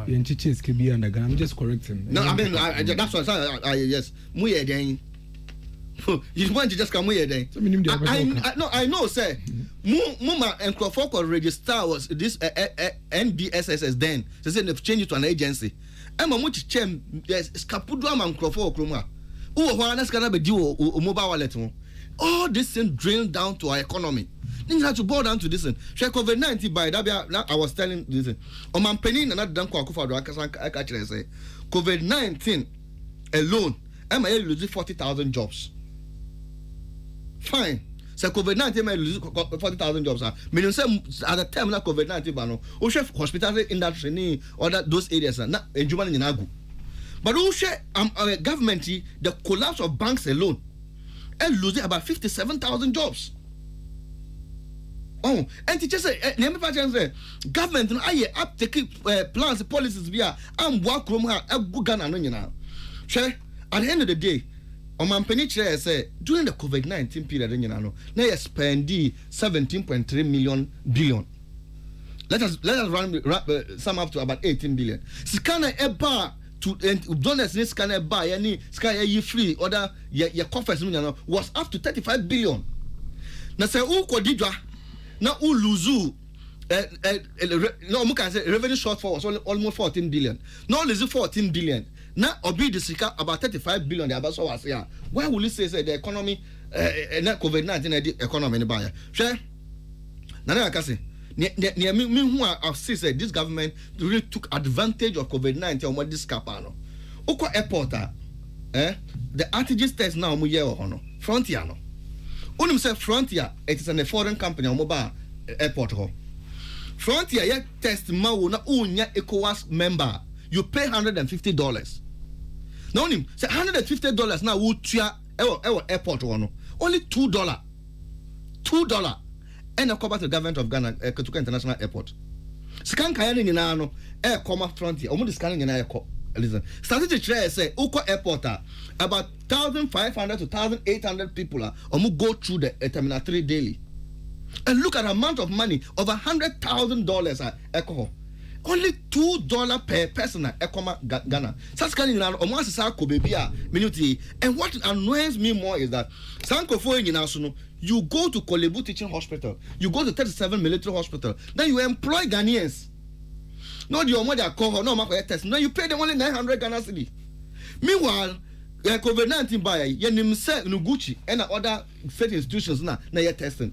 In teachers can be under Ghana. I'm just correcting. No, I mean that's what I yes. Muye then. You want to just come here then? I know, sir. Muma and Crawford register was this NBSSS then. They said they've changed it to an agency. Emma much chem yes Scapudra and Crawford Kruma. That's gonna be due mobile wallet. All this thing drained down to our economy. Then you have to boil down to this thing. Share COVID-19 by that I was telling this thing. Man penny and not done Kwakufado I catch say COVID-19 alone, Emma losing 40,000 jobs. Fine. So COVID-19 may lose 40,000 jobs. Meaning say at the time na COVID-19 bano, o chef hospitality industry ni or that those areas na enjuma ni nagu. But o share government the collapse of banks alone, and losing about 57,000 jobs. Oh, and teachers say, government no aye up take plans policies via and work room ha go Ghana no nyina. Share at the end of the day. On my penny chair say during the COVID-19 period, now you spend 17.3 billion. Let us sum up to about 18 billion. Scanner a bar to donors this scanner bar any sky ye free order your coffers was up to 35 billion. Now say who kodidwa now who lose no muka say revenue shortfall was almost 14 billion. No lose 14 billion. Now, obi the sika about 35 billion. The abaso was here. Why will you say the economy, not COVID-19 economy in buyer? Share. Nana Kesseh. Near me who I've said this government really took advantage of COVID-19 on what this capano. Oko airport, the antigen test now mu year or Frontier no. Unim say Frontier, it is a foreign company on mobile airport ho. Frontier ye test ma wo na unya ECOWAS member. You pay $150. Now him say $150 now would tia airport one only $2 and a cover to the government of Ghana Kotoka International Airport. Scan kayani ni na no air comma Frontier omo scanning ni na air listen started to try say Uko airport about 1,500 to 1,800 people omo go through the terminal 3 daily and look at the amount of money over $100,000 alcohol. Only $2 per person Ekoma Ghana. And what annoys me more is that you go to Kolebu Teaching Hospital, you go to 37 Military Hospital, then you employ Ghanaians. Not your mother call no test. No, you pay them only 900 Ghana cedi. Meanwhile, COVID-19 by Nuguchi and other state institutions now you're testing.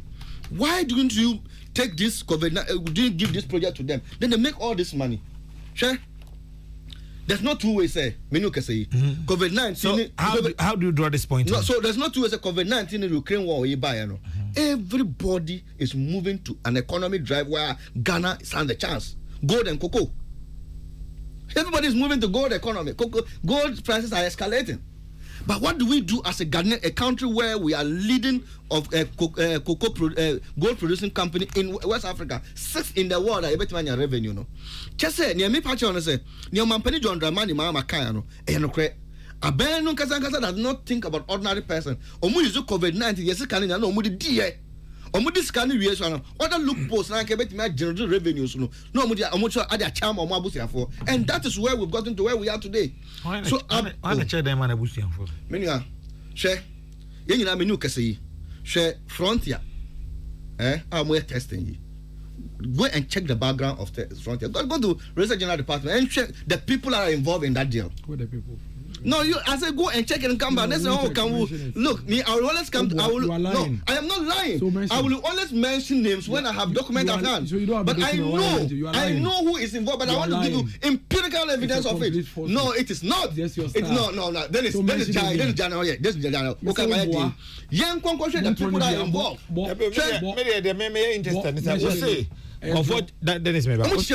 Why don't you take this COVID? Didn't give this project to them? Then they make all this money. Sure. there's no two ways, say, Menu Kesseh. COVID-19. So how do you draw this point? No, so there's no two ways. COVID-19 in Ukraine war, you buy, everybody is moving to an economic drive where Ghana stands a chance. Gold and cocoa. Everybody is moving to gold economy. Gold prices are escalating. But what do we do as a Ghanaian, a country where we are leading of gold producing company in West Africa, 6th in the world? I bet my revenue no. Just say near me patch on say near Mampani John Dramani Mama Kayano. A ben no kasa does not think about ordinary person. Omu use COVID-19 yes can no mu di omu dis can we so other loopholes na ke bet me generate revenues no omu di omu so ada charm omu abusiafo, and that is where we've gotten to where we are today. So I'm a chair them man abusiafo menua share ye nyina menu Kesseh share frontier am testing yi. Go and check the background of the frontier. Go to research general department and check the people that are involved in that deal. Who are the people? No, I said go and check it and come back. That's how can we look. Me, I will always come. I will. No, I am not lying. So I will always mention names when I have document at hand. So but I know who is involved. But I want to give you empirical evidence of it. No, it is not. It's no. Then it's January. This is January. Okay, my idea. Young conclusion that people are involved. Maybe they interested. What say? Of what that is maybe. During the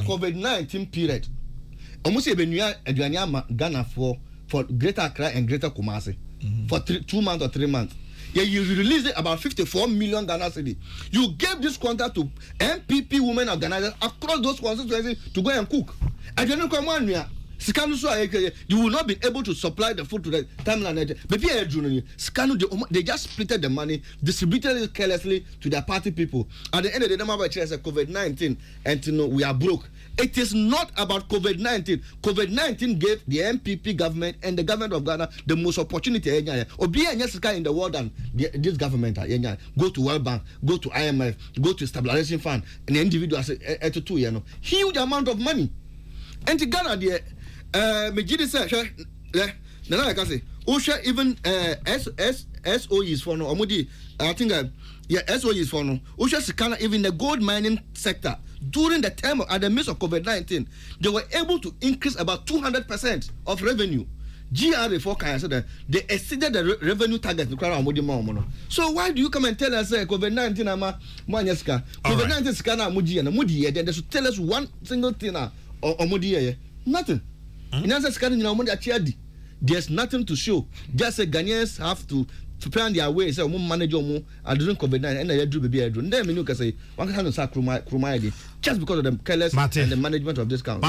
COVID-19 period, almost Ghana for Greater Accra and Greater Kumasi for 2 months or 3 months. Yeah, you released about 54 million Ghana cedi. You gave this contract to MPP women organizers across those constituencies to go and cook. And you know, come on, you will not be able to supply the food to the timeline. They just splitted the money, distributed it carelessly to their party people. At the end of the day, COVID-19, and we are broke. It is not about COVID-19. COVID-19 gave the MPP government and the government of Ghana the most opportunity in the world than this government. Go to World Bank, go to IMF, go to Stabilization Fund, and the individuals huge amount of money. And to Ghana, Megidi said, I can say, Osha even SOEs for no, I think, SOEs for no, Osha Sikana, even the gold mining sector, during the time at the midst of COVID-19, they were able to increase about 200% of revenue. GRA forecast said that they exceeded the revenue target. So why do you come and tell us COVID-19 COVID-19 scanner Mudi, then they should tell us one single thing or nothing. There's nothing to show. Just say Ghanaians have to plan their way. Say, manage during COVID-19 and they do baby. And then you can say, one can say just because of the careless and the management of this country.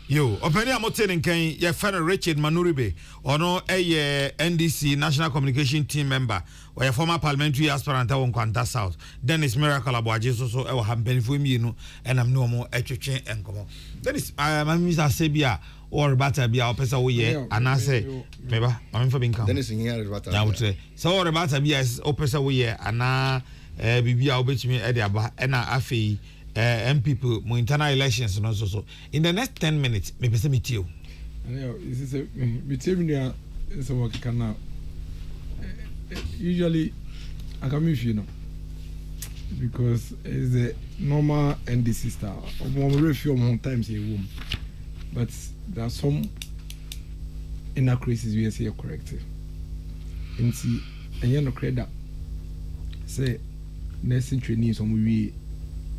Yo, openia moten nkan ye fan Richard Manuribe ono NDC National Communication Team member or your former parliamentary aspirant won Kwanta South. Dennis Miracle Abuaje so e wo hampen fo mienu enam no mo etwetwe enkomo. Dennis Mr. Sebia or Rebata bia opesa wo ye anase meba mamfa binka. Dennis here Rebata. Ya wotre. So Rebata bia opesa wo ye ana bibia obetimi e de aba na afei MPP mo internal elections no so in the next 10 minutes me pese meet you. This is a meeting so what can now usually I come if you know because it's a normal NDC style sometimes a woman, but there are some inaccuracies we say corrective and see and you know credit say nursing training some we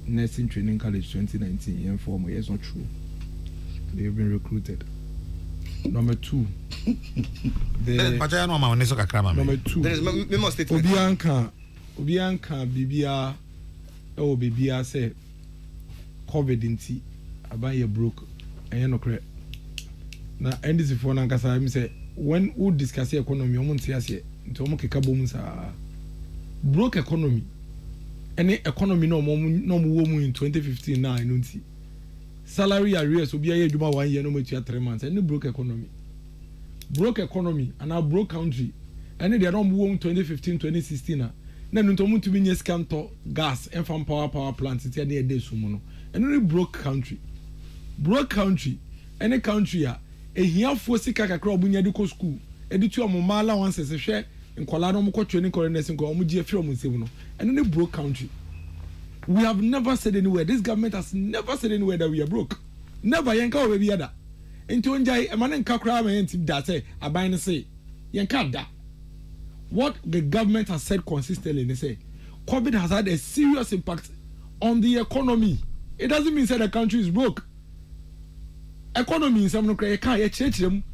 nursing training college 2019 informal it's not true. They've been recruited. Number 2 number 2 there is memo statement Obianka bibia bibia say COVID inti abaye broke and no correct na NDC for na nkasa me say when we discuss economy omo ntiase nti omo keka bom sa broke economy any economy no mo in 2015 na eno nti salary arrears obi aye adwuma 1 year no metua 3 months any broke economy and a broke country and they don't move 2015 2016 na nto mo tumi nye scam to gas and from power plants it na dey sumo no and any broke country any country ehiafo sika kakra obunya de ko school editu omoma allowance se hwe nkola no mo ko training correctness nko omo gie free omo nsem no and any broke country We have never said anywhere. This government has never said anywhere that we are broke. Never. Yenka o baby ada. Into enjoy a man and kakra man that say abine say yenka da. What the government has said consistently, they say COVID has had a serious impact on the economy. It doesn't mean that the country is broke. Economy is something you can't change them.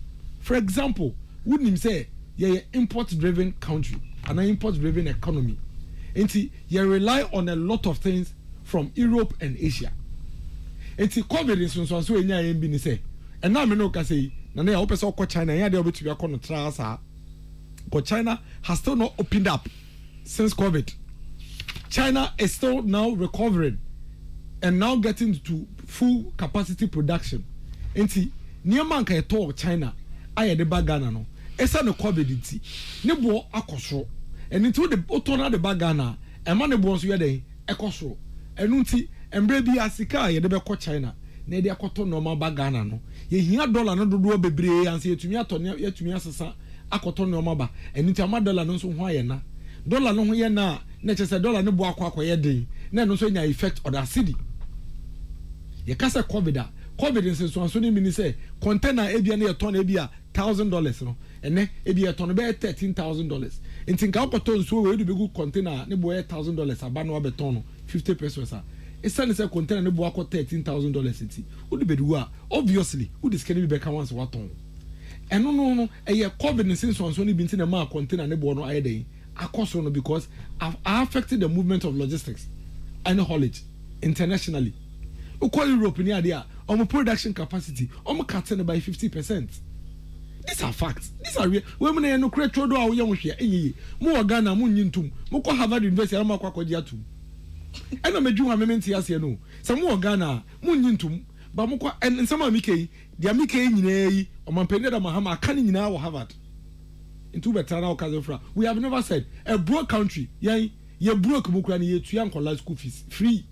For example, wouldn't him say you're import-driven country and an import-driven economy. And you rely on a lot of things from Europe and Asia. And COVID is so in your being say. And now I know can say, "Nana, I hope so. China, yeah, they will be to trials. But China has still not opened up since COVID. China is still now recovering and now getting to full capacity production. And near manka talk China, I had the bagana no. Esa no COVID inti. Nebo akosro. And into the otona the bagana, and man the bones we are there, ekosro. And unti, and baby asika, ye debe ko China. Ne de akoto normal bagana no. Ye hiya dollar no do bebre and say to me atonia, ye to me asasa. Akoto normal ba. And into ama dollar no so ho ye na. Dollar no ho ye na, na chese dollar no bo akwa ye den. Na no so nya effect on the city. Ye kasa COVID is so ni mini say container ebia na ton ebia $1,000 no. Ene ebia ton be $13,000. Nti nka akoto so we do be good container ne bo $1,000 aba no abeton no 50 pesos a. Esa say container ne bo akọ $13,000 nti. Wo do be do a obviously wo dis can be once waton. Eno no eye COVID so ni bi nti na ma container ne bo no aye den. Akoso no because I've affected the movement of logistics and haulage internationally. We call Europe near there. Our production capacity, cutting by 50%. These are facts. These are real. Women are no create trodo our young share. More Ghana, Munintum, Moko Harvard University, Amaka Kodiatu. And I'm a Jew, I'm a mentia, no. Some more Ghana, Munintum, Bamoko, and some of Mickey, the Amike in or Mampenda Mahama, canning in our Harvard. Into Betana Kazafra. We have never said a broke country, ye broke Mukrani, to young college school fees free.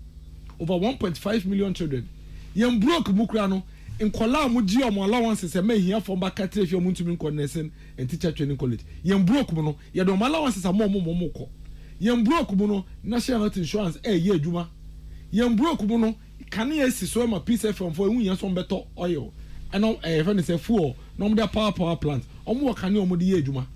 Over 1.5 million children. Yem broke Mukrano in Kola Muji or allowances a may here from back at if you're Muntumin Connection and teacher training college. Yem broke Mono, Yadom allowances are more Momoko. Yem broke Mono, National Health Insurance, ye Juma. Yem broke Mono, can you see so my piece from for years on better oil? And now a friend is a fool, no more power plant, or more can you modi Juma.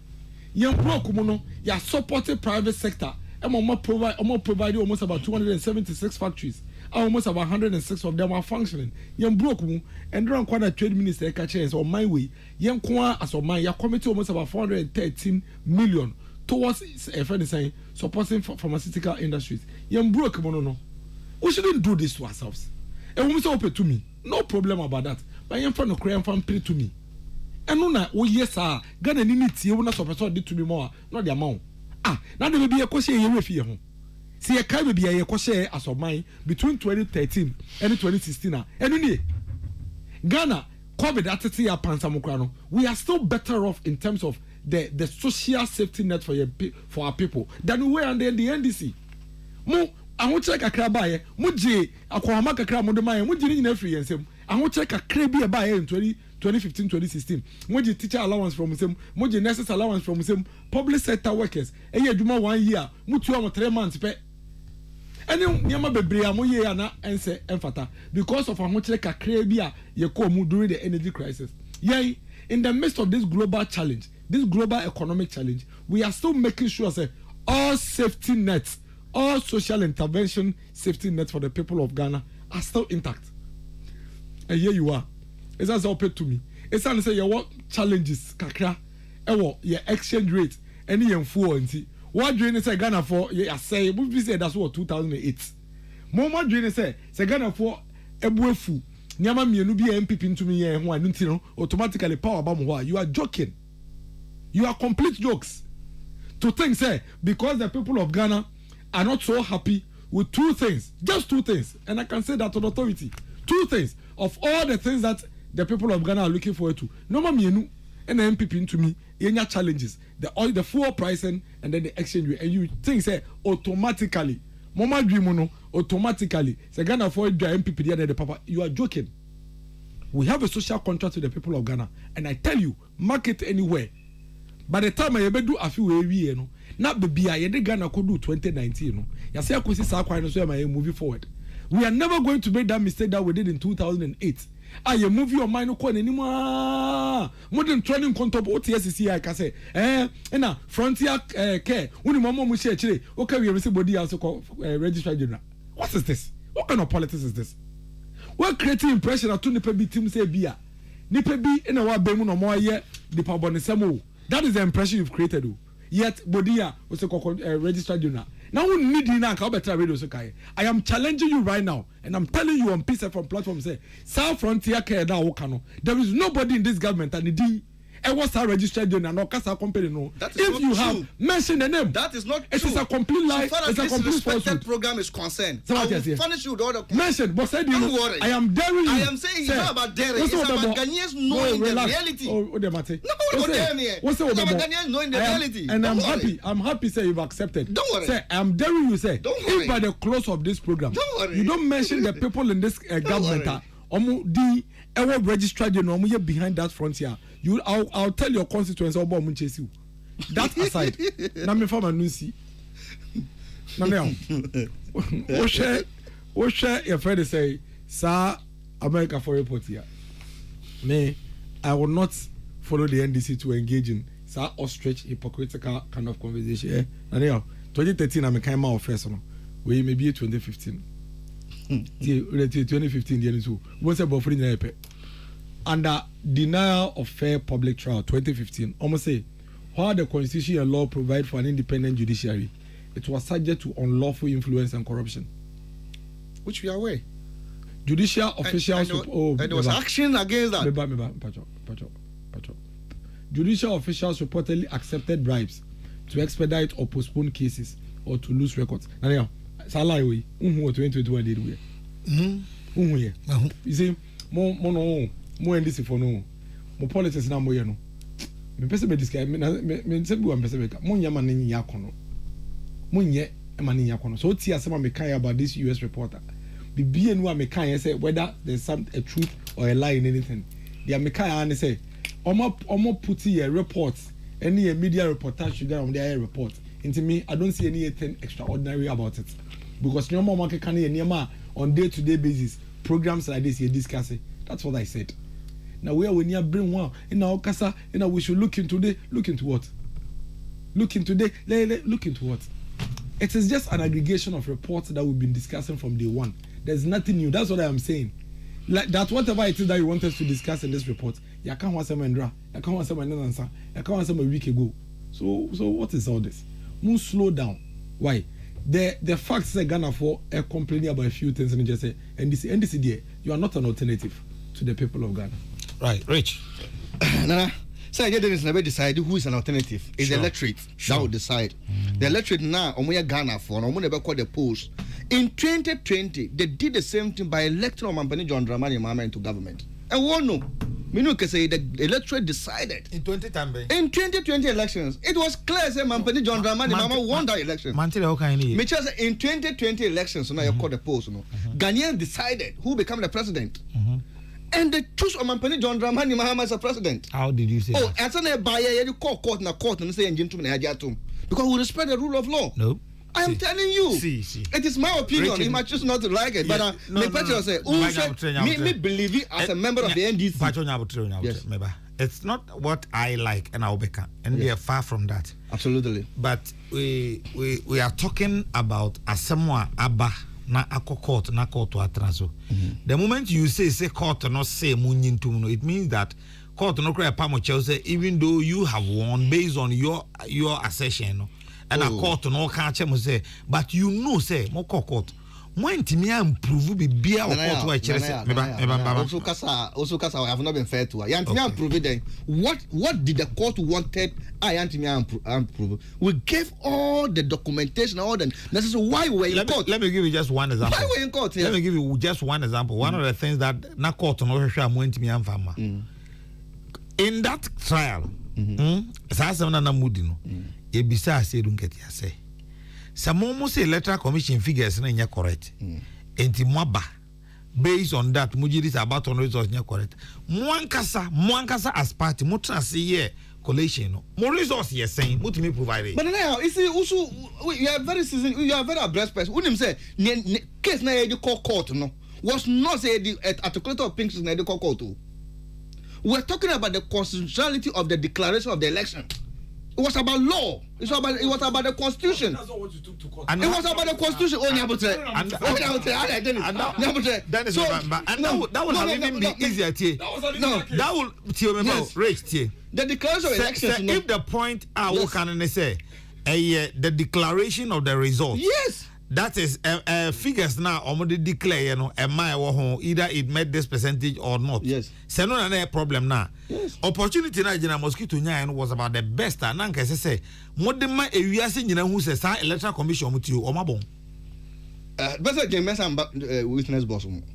Yem broke Mono, ya supported private sector, and more provide almost about 276 factories. Almost about 106 of them are functioning. Young broke mu and run quite a trade minister catches on my way. Young kwa as of mine, your committee almost about 413 million towards a friend saying supporting pharmaceutical industries. Young broke mono. We shouldn't do this to ourselves. And woman say open to me. No problem about that. But young friend of Korean fan pay to me. And no na oh yes sir. Ghana need you not support did to me more, not the amount. Now there will be a question here with you. See a kind of be a share as of mine between 2013 and 2016. And Ghana, COVID at Pansamukrano, we are still better off in terms of the social safety net for our people than we were under the NDC. Mo, I won't check a crab Muji, a Kwamaka crab on the mine, Muji in every and some. I won't check a crabby buy in 2015, 2016. Muji teacher allowance from him, Muji nurses allowance from him, public sector workers. And yet, 1 year, Mutu 3 months. And Yama Bebrea Moye ana ense emfata because of how much like a crabia ye come during the energy crisis. Yay, in the midst of this global challenge, this global economic challenge, we are still making sure that all safety nets, all social intervention safety nets for the people of Ghana are still intact. And here you are. It's as open to me. It's not say what challenges kakra, your exchange rate, any influence. What do you say Ghana for? Yeah, say we say that's what 2008. Mama do you say Ghana for ebuefu. Nyama mienu bi MPP into me here ho anu automatically power ba mo. You are joking. You are complete jokes. To think say because the people of Ghana are not so happy with two things, just two things, and I can say that on authority. Two things of all the things that the people of Ghana are looking forward to. No mienu and the MPP into me any challenges. The oil, the fuel pricing, and then the exchange rate, and you think say automatically, Mama Dreamono, automatically, say Ghana for the MPP and the Papa. You are joking. We have a social contract with the people of Ghana, and I tell you, market anywhere. By the time I ever do a few na baby a yede Ghana ko do 2019 no ya say akosi sa kwan no so am moving forward. We are never going to make that mistake that we did in 2008. You move your mind no anymore. Modern training control OTSCI ka say na frontier care uni mama mu share chire okay we receive body also registrar general. What is this? What kind of politics is this? We're creating impression that two nipa bi team say bia nipa bi na wa be mu no mo ye nipa bonisemo. That is the impression you've created. Yet bodia was a registrar general. Now we need na ka better radio so kai. I am challenging you right now and I'm telling you on Peace FM platform say South Frontier care na wo kano. There is nobody in this government and the what's our registered general no kasa company no. That is if not you true. Have mention the name. That is not it true. It is a complete lie. So far as this respected program is concerned, I will furnish you with all the mention, but said don't worry. I am daring you. I am saying it's not about daring. It's about Ghanaians knowing the reality. Oh, they matter. No, dare me. It's about Ghanaians knowing the reality. And I'm happy. I'm happy. Say you've accepted. Don't worry. Say I'm daring you. Say don't worry. If by the close of this program, don't worry. You don't mention the people in this government. The registered you know behind that frontier. I'll tell your constituents about Munchesi. That aside, na me farm anusi. Na me o share your friend say, "Sir, America for report here." Me, I will not follow the NDC to engage in sir ostrich hypocritical kind of conversation. Na now 2013 I'm came out first no. We may be 2015. 2015 the so. What's about free na under denial of fair public trial 2015 almost say while the constitution and law provide for an independent judiciary it was subject to unlawful influence and corruption which we are aware judicial officials and there was action against that judicial officials reportedly accepted bribes to expedite or postpone cases or to lose records now salary we 2021 did we you see more NDC for no more politics na mo ye no me pese be discuss me se bi wa pese be ka mo nya ma ne nya kono mo nye ma ne nya kono so ti asema me kan about this US reporter bibie nu a me kan say whether there's some a truth or a lie in anything they me kan an say omo put a report any a media reportage should on their report into me I don't see anything extraordinary about it because no more can any on day-to-day basis programs like this you discuss it. That's what I said. Now where we need bring one in our casa, we should look into what? Look into what? It is just an aggregation of reports that we've been discussing from day one. There's nothing new. That's what I am saying. Like that, whatever it is that you want us to discuss in this report, you can't want some answer. You can't want some answer. You can't want some a week ago. So what is all this? Move slow down. Why? The facts that Ghana for are complaining about a few things and just say NDC there, you are not an alternative to the people of Ghana. Right, Rich. Nana, so I didn't never decide who is an alternative. It's the electorate that will decide. The electorate now, Ghana for, never call the polls. In 2020, they did the same thing by electing Mampani John Dramani Mahama into government. And one no. Me can say the electorate decided in 2010. In 2020 elections, it was clear say Mampani John Dramani Mahama won that election. Me say in 2020 elections, so now you call the polls, Ghanaians decided who become the president. And they choose Mampani John Dramani Mahama as a president. How did you say that? And so they buy you call court and say gentlemen because we respect the rule of law. No. I am telling you. See. It is my opinion. Rachel, you might choose not to like it, but me believe it as a member of the NDC. Yes. It's not what I like and Aubeka, and we are far from that. Absolutely. But we are talking about Asamoah Abba na court na court to atraso. The moment you say court not say munyintum, it means that court no cry pamo Chelsea, even though you have won based on your assertion. And a court no can't say, but you know, say, more court. When Timmy improve be beer or court where also Kasa, I have not been fair to her. Yantimia proved then what did the court wanted? I Yantimia improve. We gave all the documentation, all the necessary. Why were in court? Let me give you just one example. Why were in court? Let me give you just one example. One of the things that na court no share went me and farmer. In that trial, na mudi no. Ebisa say don't get ya say. Some say electoral commission figures na correct. Enti mwaba based on that mujiri about on results nya correct. Mwankasa as party mutra say here collation no more resource yes saying what me provide. But now you see also you are very seasoned, you are very abreast person. Wouldn't say case na the court no was not say the articulator of Pinks na the court too. We're talking about the constitutionality of the declaration of the election. It was about law. It was about the constitution. That's not what you took to court. It was about the constitution. Oh, Nyabotre. That is that would have even been easier. That would Rich. The declaration of elections. If the point what can I say? The declaration of the result. Yes. That is figures now already declare you know either it met this percentage or not. Yes. So no problem now. Yes. Opportunity na jina mosquito nya was about the best and nka say modema ewiase nyina hu say sa electoral commission mutio o mabon. Best James witness boss. And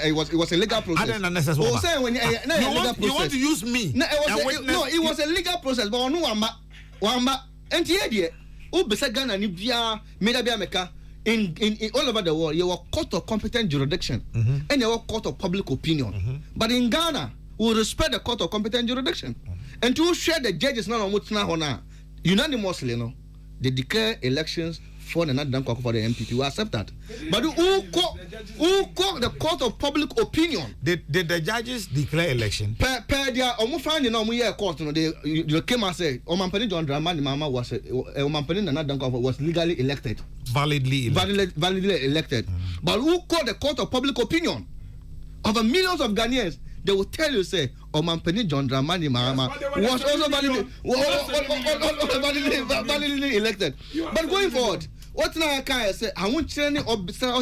it was a legal process. I didn't unnecessary. Oh, say when you want to use me? No, it was a legal process, but no wamba and the Ghana in all over the world, you were court of competent jurisdiction and you were court of public opinion. But in Ghana, we respect the court of competent jurisdiction. And to share the judges now unanimously, they declare elections for the for the MPP. We accept that. But who call the court of public opinion? Did the judges declare election? Per their court, they came and said, Omampani John Dramani Mama was legally elected. Validly elected. But who called the court of public opinion? Over millions of Ghanaians, they will tell you, say, Omampani John Dramani Mama was also validly elected. But going forward, what now can say? I want training or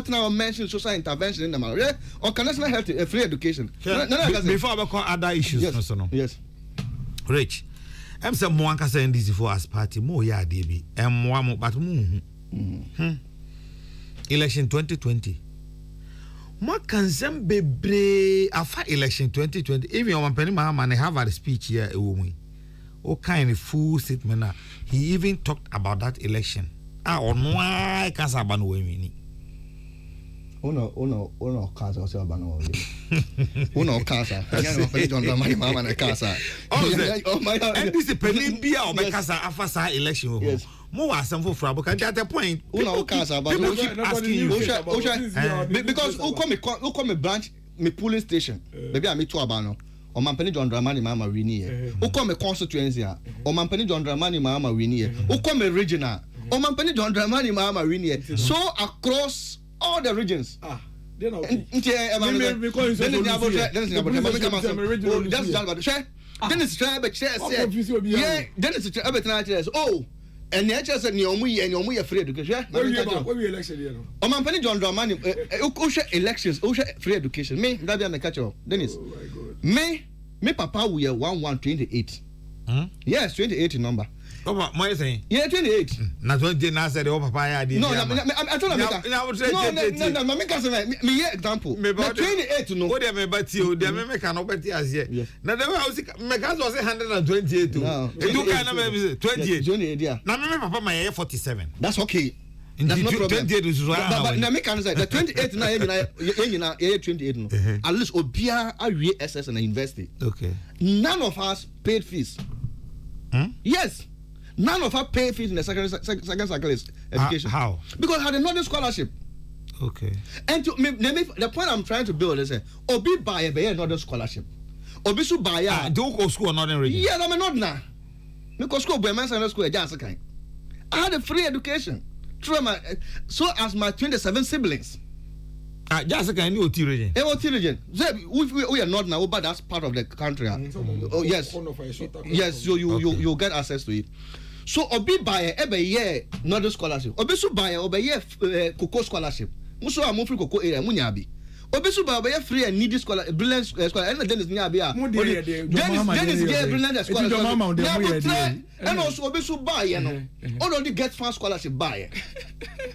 now mention social intervention in the matter, or national health, free education. Before I call other issues, yes. Rich, I'm some more can say this for us party more ya DB and more but election 2020. What can some be after election 2020? Even on Penny Mahaman have a speech here a woman. What kind of full statement? He even talked about that election. On why Casaban women. Uno casa or Bano. Uno casa. I don't know my mama and casa. Oh my God. And this is Penny Bia or Casa after election. Yes. More some for Frabo. At the point, Uno casa, but people keep asking you. Because who come a branch, me polling station. Maybe I meet to Abano. O Mampeni John Dramani Mama Winnie. Who come a constituency? O Mampeni John Dramani Mama Winnie. Who come a regional? O Mampeni John Dramani Mama Winnie. So across all the regions. Then and the HS and Yomu free education. Omampani John Dramani elections, free education. Me, that be a catch up. Dennis. Me papa we are 1128. Yes, 28 number. Oh, what are you saying? Yeah, 28. Not 20 I said, oh, papa, I did. No, I told him. No, make us me example. 28 no. What am I but you? They make an opportunity as yet. Now, the house make us was 128. No, you can 28. Now, my papa, my 47. That's okay. That's no problem. 28 is right. But now, make us say the 28 now, 28 no. At least Obia, I SS and university. Okay. None of us paid fees. Yes. None of us pay fees in the second cycle education. How? Because I had another scholarship. Okay. And the point I'm trying to build is Obi buy another scholarship. Obi su buy do go school not in region. Yeah, I'm not now. Because school by my school just kind. I had a free education through my so as my 27 siblings. Just a kind of region. Region. We are not now, but that's part of the country. Oh yes. Yes, so you get access to it. So Obi buy every year another scholarship. Obi su buy every year cocoa scholarship. Muso a free cocoa area munyabi. Obi su buy free and needy scholar brilliant scholar. And then is nyabi. Dennis get brilliant scholarship. And also Obi su buy only get fast scholarship buy.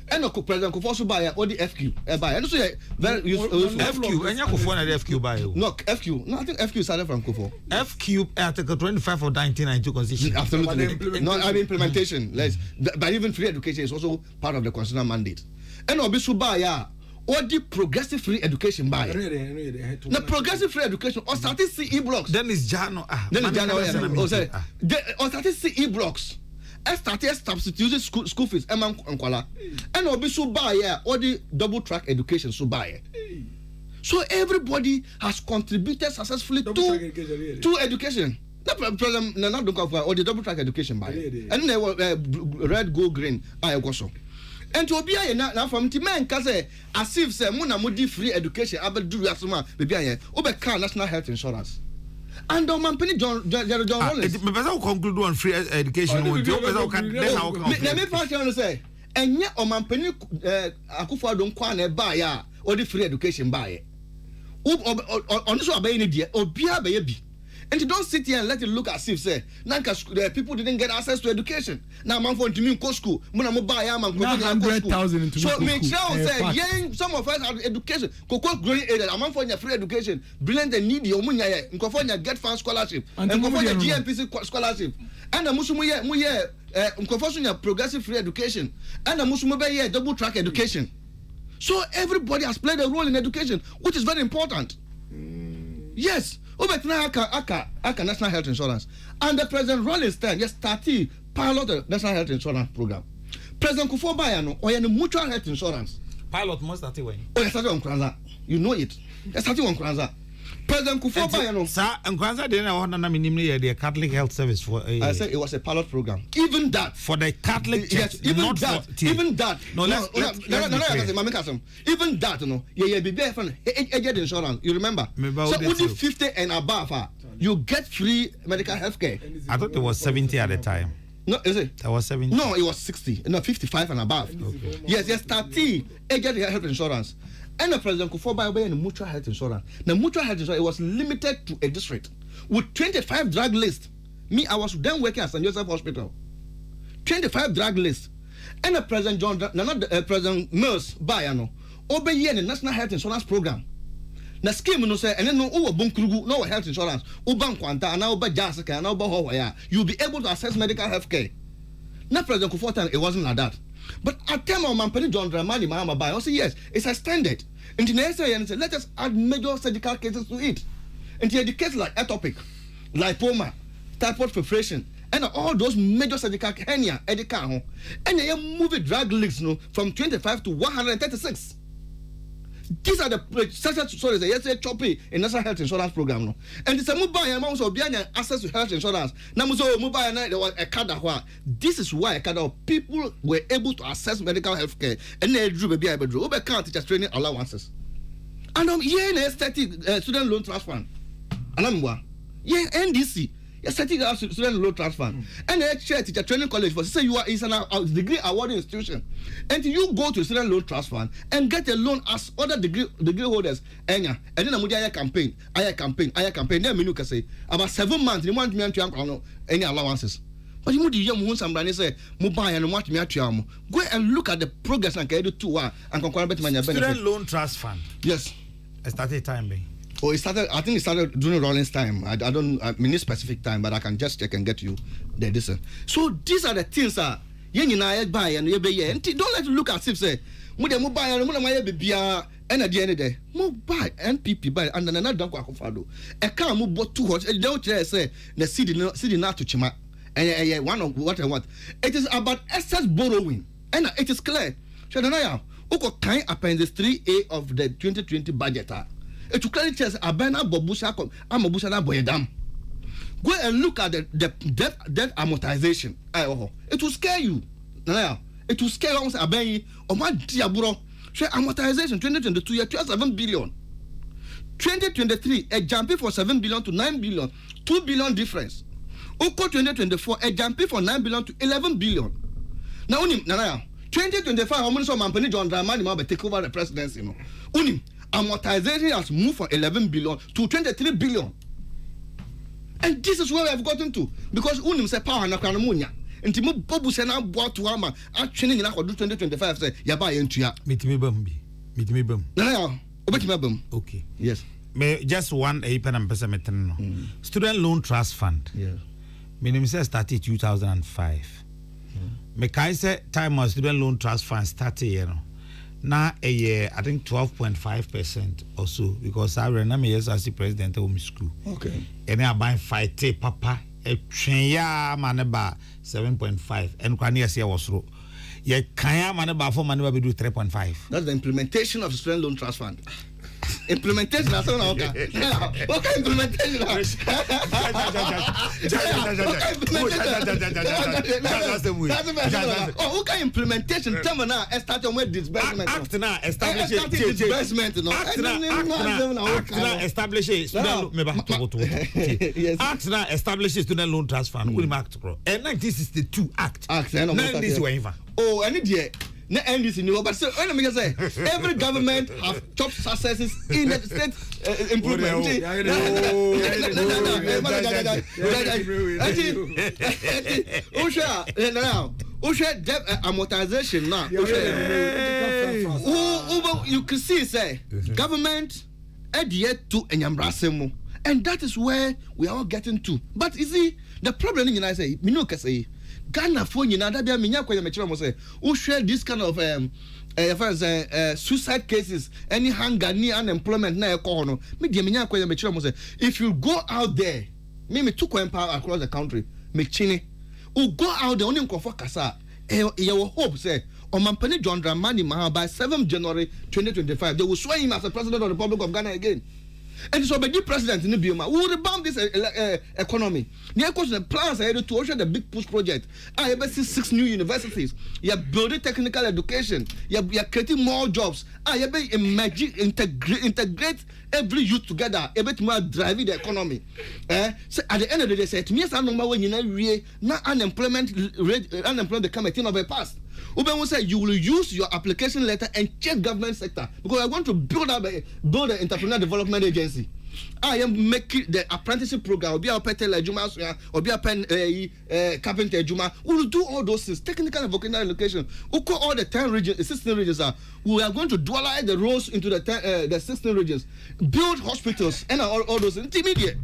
And no president ko also buy all the FQ buy. And so very useful. FQ and you go for the FQ buy. No FQ. No, I think FQ started from Kofo. FQ Article 25 of 1992 Constitution. Absolutely. No, I mean implementation. But even free education is also part of the constitutional mandate. And Obi su buy or the progressive free education by the progressive free education or started CE blocks. Then it's Jano. Then it's Jano. Or started CE blocks. I started substituting school fees. And Obi so buy or the double track education so buy. So everybody has contributed successfully to education. Not problem. Not don't or the double track education buy. And they were red, gold, green. I go so. And to be now from Timan Kesseh, as if say Muna Mudi free education, I will do Yasuma, baby, Obercar national health insurance. And on my penny John Rollins. Conclude on free education. Let me pass you on say, and yet on my penny Akufa don't quane buy ya or the free education buy. On this obey any dear or be a baby. And you don't sit here and let it look as if say Nanka people didn't get access to education. Now man for to me go school. Muna mo buy am 100,000 into so make sure say yeah, some of us have education. Koko growing area. I'm for your free education. Brilliant and needy. Omunya ye. Nkofo nya get fund scholarship. And nkofo nya GMPC scholarship. And musumu ye nkofo so nya progressive free education. And musumu be ye double track education. So everybody has played a role in education, which is very important. Yes. Aka national health insurance and the President Rollins just started pilot the national health insurance program. President Kufuor Bayano or any mutual health insurance pilot must start when started on Kranza. You know it. Started on Kranza. President Kufuor Bayano. Sir, and Kranza didn't want to name the Catholic Health Service for. I said it was a pilot program. Even that for the Catholic Church. Yes, even that. No, even that. No, yeah, be aged insurance. You remember? So only 50 and above, you get free medical health care. I thought it was 70 at the time. No, is it? That was 70. No, it was 60. No, 55 and above. Okay. Yes, 30 aged health insurance. And the President Kufuor by way and mutual health insurance. The mutual health insurance, it was limited to a district with 25 drug lists. Me, I was then working at St. Joseph Hospital. 25 drug lists. And the President President Mills Bayano obey the National Health Insurance Program. The scheme no say and then no bunkrugu no health insurance. Uban Kwanta and now Jasika and now Hawaya. You'll be able to access medical health care. Now President Kufuor time it wasn't like that. But at time of Mampeni John Dramani Mahama Bay, I say yes, it's extended. And the next year, let us add major surgical cases to it. And the cases like atopic, lipoma, typhoid perforation, and all those major surgical hernia, and they move drug lists from 25 to 136. These are the yes, choppy in National Health Insurance Program. And it's a mobile amount of access to health insurance. This is why people were able to access medical health care and they drew baby able to can't teach training allowances. And here student loan trust fund. And NDC. Setting up student loan trust fund. And they share teacher training college for say you are is a degree awarding institution. And you go to student loan trust fund and get a loan as other degree holders. And then a campaign. Then menu can say about 7 months, you want me to any allowances. But you would young somebody say mobile and want me to go and look at the progress and do 2 and compare better benefit. Student loan trust fund. Yes. I started time being. Oh, I think it started during Rollins' time. I don't mean specific time, but I can just check and get you the listen. So these are the things that you buy and you buy. And don't let it look as if say, "Muda buy and muda baby and at the end of the day, buy NPP buy and then another don't go. A car move bought 2 horses. Don't say the city not to chima and one of what I want. It is about excess borrowing, and it is clear. Shadanaya, Oko kind appendix 3A of the 2020 budget. It will clearly tell Abena Bobusa Amabusa Boyedam. Go and look at the debt amortization. It will scare you. It will scare you. Abenyi or my diaburo. Amortization 2022 year 7 billion. 2023 a jumping for 7 billion to 9 billion. 2 billion difference. Oko 2024 a jumping for 9 billion to 11 billion. Now unim 2025 how many so Mampeni John Dramani ma take over the presidency unim amortization has moved from 11 billion to 23 billion. And this is where we have gotten to. Because unim se power na kwanamunya. Nti mo bobu se na boa to ama atwene nyina kodu 2025 say ya ba yentua. Mitimi bam. Na obetimi bam. Okay. Yes. Just one pen and person metano. Student loan trust fund. Yeah. Minimum say started 2005. Me kai say time of student loan trust fund started, na I think 12.5% or so because I remember yes as the president of my school. Okay. And I buy fight papa a ya maneba 7.5 and kwani was ro. Ye kaya maneba for maneba be do 3.5. That's the implementation of the student loan trust fund. Implementation as well. Okay. Okay, implementation. Oh, okay, implementation. Tell me now, start on disbursement. Act now, establish disbursement. Act now, establish student. Act now, establish student loan trust fund. Will act pro. And 1962 act. This way. Oh, and it na NDC new, but so when I say every government have top successes in the state improvement. Debt amortization now. You can see say government adhere to enyambrasemo, and that is where we are all getting to. But you see, the problem in the United States, Kesseh, Ghana for you now that they minya kwa mechi mo say who share this kind of suicide cases, any hunger, any unemployment na ekọ no me de minya kwa mechi mo say if you go out there me took empower across the country me chini who go out there only nkofo kasa you hope say Omampani John Dramani Mahama by 7th January 2025 they will swear him as the president of the Republic of Ghana again. And so, the president in the Bioma will rebound this economy. The plans are to usher the big push project. I have 6 new universities. You are building technical education. You are creating more jobs. I have integrate every youth together. A bit more driving the economy. So at the end of the day, say to me, I know when you know unemployment rate, unemployment become a thing of a past. Uben will say you will use your application letter and check government sector because I want to build an entrepreneurial development agency. I am making the apprenticeship program. Or be a petel juma or be a pen carpenter juma. We will do all those things. Technical and vocational education. We call all the 10 regions, 16 regions. We are going to dualize the roads into the 16 regions. Build hospitals and all those things. Immediate.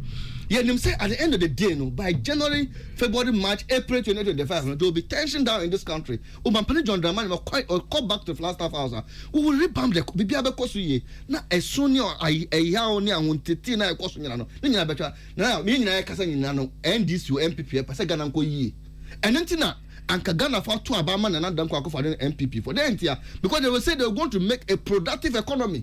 Yeah, them say at the end of the day, no, by January, February, March, April 2025, no, there will be tension down in this country. Omampani John Dramani will call back to Flagstaff House. We will revamp the Bibi Abekosuye. Na esonyo ayao ni amuntiti na ekosunya no. Ni nyina betwa. Na me nyina kasa nyina no NDC MPP pese Ghana nko yie. Enentina anka Ghana for to abama na dan kwa for the MPP for the entia because they will say they are going to make a productive economy.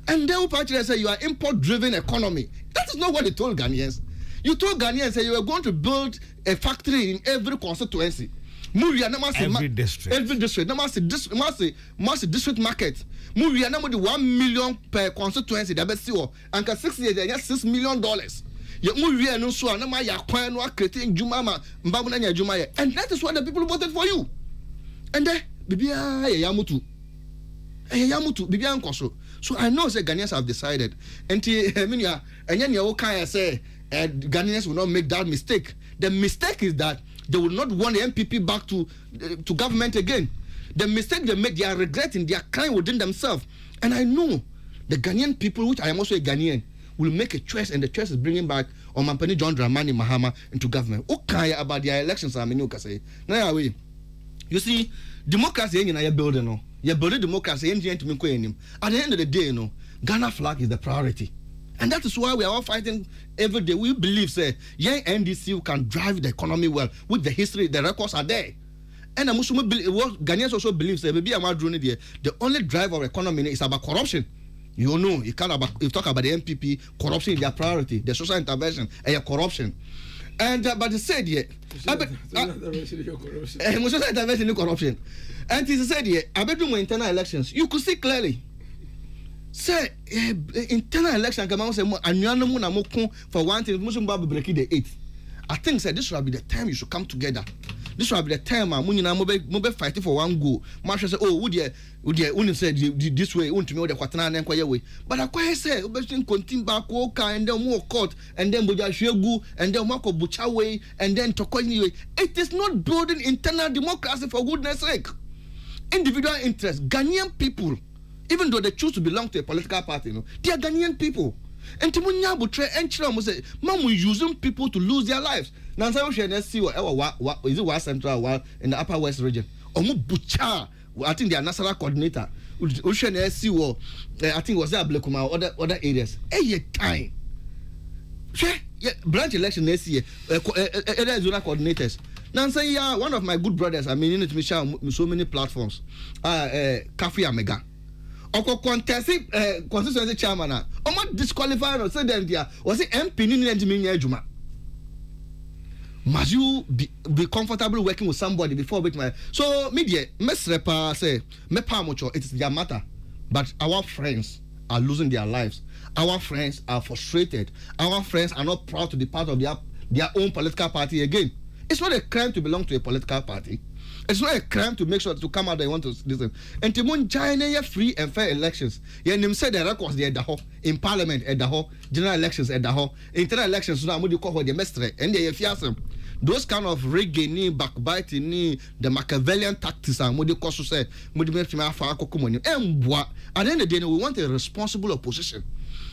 And they will actually say you are import-driven economy. That is not what they told Ghanaians. You told Ghanaians say you are going to build a factory in every constituency. Every district. Every district. Must district market. Muria na mo di 1 million per constituency. That be see and 6 years they get $6 million. You muria no so na ma ya kwan no creating juma ma mbabu na nya juma ye. And that is why the people voted for you. And then bibia ya mutu. Yamutu bibia nkoso. So I know say Ghanaians have decided. And say Ghanaians will not make that mistake. The mistake is that they will not want the MPP back to government again. The mistake they make, they are regretting, they are crying within themselves. And I know the Ghanaian people, which I am also a Ghanaian, will make a choice, and the choice is bringing back Omampani John Dramani Mahama into government. Okay, about their elections, I mean, now you see, democracy in your building, no. You're building democracy, at the end of the day, Ghana flag is the priority. And that is why we are all fighting every day. We believe, say, young NDC can drive the economy well. With the history, the records are there. And Ghanaians also believe, say, maybe the only drive of economy is about corruption. You know, you talk about the MPP, corruption is their priority, the social intervention, and corruption. And but they said corruption. And he said I bet you internal elections. You could see clearly. Say internal election come say for one thing break the 8th. I think say this should be the time you should come together. This should be the time mobile fighting for one goal. Marshall say, oh, would you say this way, won't me the quatana and way. But I quite say, continue back, and then more court, and then Buja Shegu, and then Marco Buchaway, and then Tokoini. It is not building internal democracy for goodness sake. Individual interest, Ghanaian people, even though they choose to belong to a political party, they are Ghanaian people. And Timunya Butre and Chiram say, Mom, we using people to lose their lives. Now, I see what is it West Central in the Upper West region. Omu Bucha, I think they are national coordinator. Ocean SC war, I think was that Blakuma other areas. Time. Branch election next year. Zona coordinators. Now say yeah, one of my good brothers. I mean, you need to share so many platforms. Cafe Omega. Oko contesting constituency chairman. Omo disqualified or say them there. Was it MP ni engineer Juma? Must you be comfortable working with somebody before with my so media mesrepa say me pa mucho it is their matter, but our friends are losing their lives. Our friends are frustrated. Our friends are not proud to be part of their own political party again. It's not a crime to belong to a political party. It's not a crime to make sure to come out and want to listen. And to moon China free and fair elections. Yeah, them said the records there in parliament at the whole, general elections at the whole, internal elections so now what you call the mestre and they fiasem. Those kind of rigging, backbiting, the Machiavellian tactics and what you call say, what you make from our cocoon. And what at the end of the day we want a responsible opposition.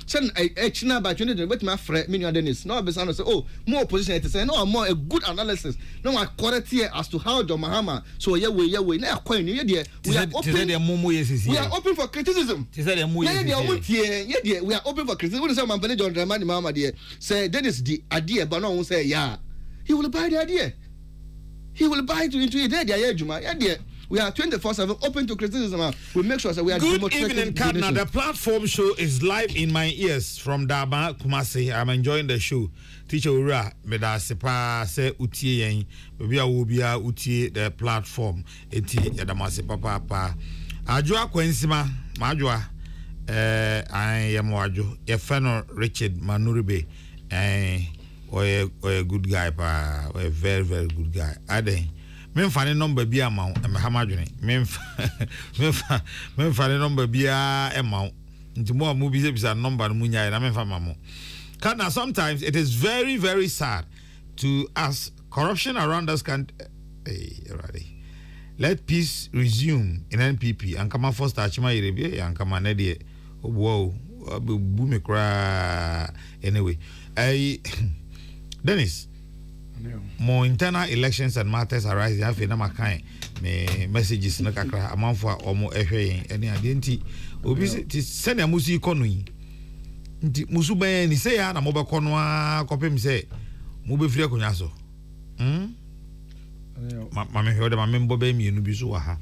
Send a China by 20 with my friend, many other days. Now, say, oh, more opposition to say, no, more a good analysis. No, my quality as to how John Mahama. So, yeah, we now coin, we are open for criticism. We are open for criticism. When someone John Dramani Mahama, dear, say, that is the idea, but no one say, yeah, he will buy the idea. He will buy into it. Yeah, Juma, yeah, dear. We are 24/7 open to criticism. We make sure that we are good evening, Kadna. The platform show is live in my ears from Daba Kumasi. I'm enjoying the show. Teacher Ura, Meda Sepa say utie yen. Maybe I will be utie the platform. Eti Yadamasi Papa. Ajua Kwensima, Majua. I am Wajo. Yefano Richard Manuribe. Or a good guy, pa. A very, very good guy. Ade. Men fane number bi amount e hamadwene men fane number bi amount nti mo amu bi se number no munya na men fa mamo kana. Sometimes it is very, very sad to us. Corruption around us can't let peace resume in NPP and come first achima yerebe and come na de wow bu me kra anyway. Dennis, more internal elections and matters arise. You have a number kind messages no kakra amanfo omo ehwe ene adenti obi send a musu economy nti musu ban ni say ya na mo be kono a kopem say mo be firi akonya so ma me hode ma me mbo be mi enu bi so wa ha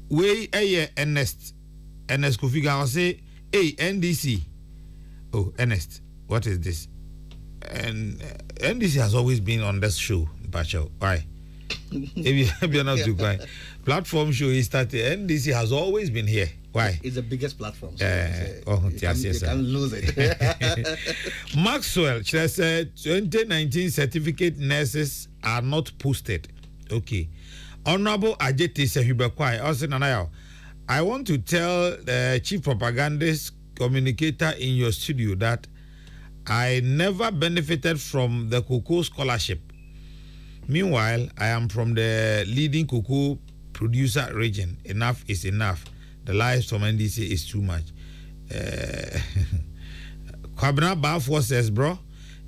we Ernest Kofiga say hey NDC. Oh, Ernest, what is this? And NDC has always been on this show, Bacho. Why? If you're not too quiet. Platform show is started. NDC has always been here. Why? It's the biggest platform. So you can't lose it. Maxwell said 2019 certificate nurses are not posted. Okay. Honorable Ajeti Sehubekwai, also Nanayo, I want to tell the chief propagandist communicator in your studio that I never benefited from the cocoa scholarship. Meanwhile, I am from the leading cocoa producer region. Enough is enough. The lies from NDC is too much. Kwabena Balfour says, bro,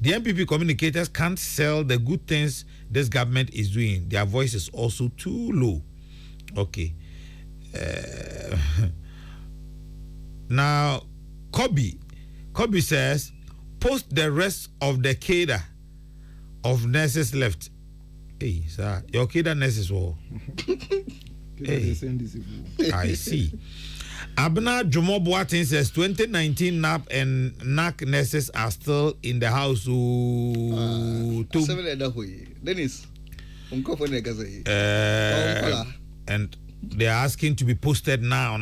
the MPP communicators can't sell the good things this government is doing. Their voice is also too low. Okay. Now, Kobe says, post the rest of the cadre of nurses left. Hey, sir, your cadre nurses were. Hey, I see. Abna Jomo Boatin says 2019 NAP and NAC nurses are still in the house. Dennis, and they are asking to be posted now.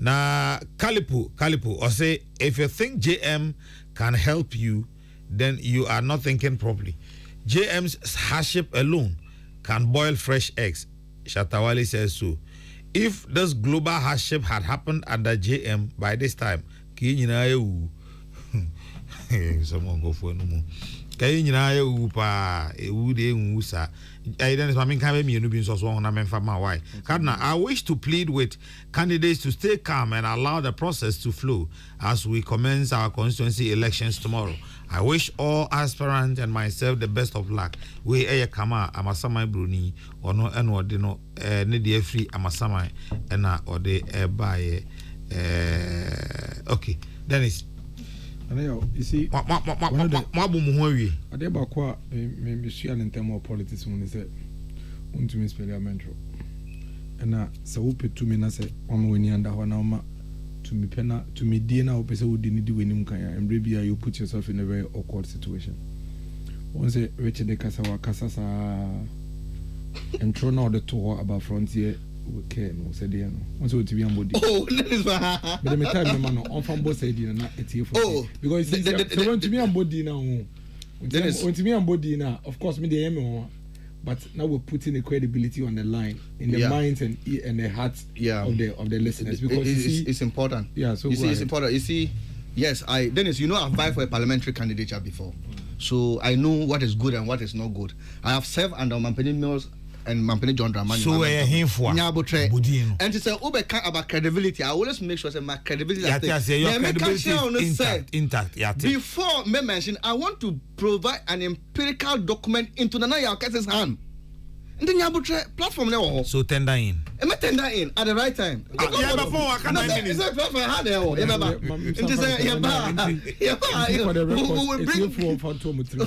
Now, Kalipu, or say, if you think JM can help you, then you are not thinking properly. JM's hardship alone can boil fresh eggs. Shatawali says so. If this global hardship had happened under JM by this time, someone go for no more. Kay nyina ye wu pa e wu de wu sa. I then I mean can be me so so na memfa ma why. Cardinal, I wish to plead with candidates to stay calm and allow the process to flow as we commence our constituency elections tomorrow. I wish all aspirants and myself the best of luck. We kama amasama bruni ono eno de no ne de free amasama na ode buy okay. Dennis. You see, I did about what maybe she and in terms of politics when they said, want to miss Parliamentary. And so we put 2 minutes on when you under one to me penna to me dinner or person who didn't do any kaya and maybe you put yourself in a very awkward situation. Once a Richard de Casawa Casasa and thrown out the tour about frontier. Okay, no, said no. Once we TV body. Oh, that is bad. But the time man on from both said na eti for. Oh, because so when to me and body now. When to me and body now, of course me the aim but now we're putting the credibility on the line in the minds and the hearts of the listeners because it's important. Yeah, so you see it's important. You see, yes, Dennis, I've applied for a parliamentary candidature before. So I know what is good and what is not good. I have served under Mampeni Mills and Mampeni John Dramani. So him for and to say about credibility, I always make sure that my credibility is intact. Before me mention, I want to provide an empirical document into the Naya Kesseh's hand. And then you platform now. So tender in. And tender in at the right time.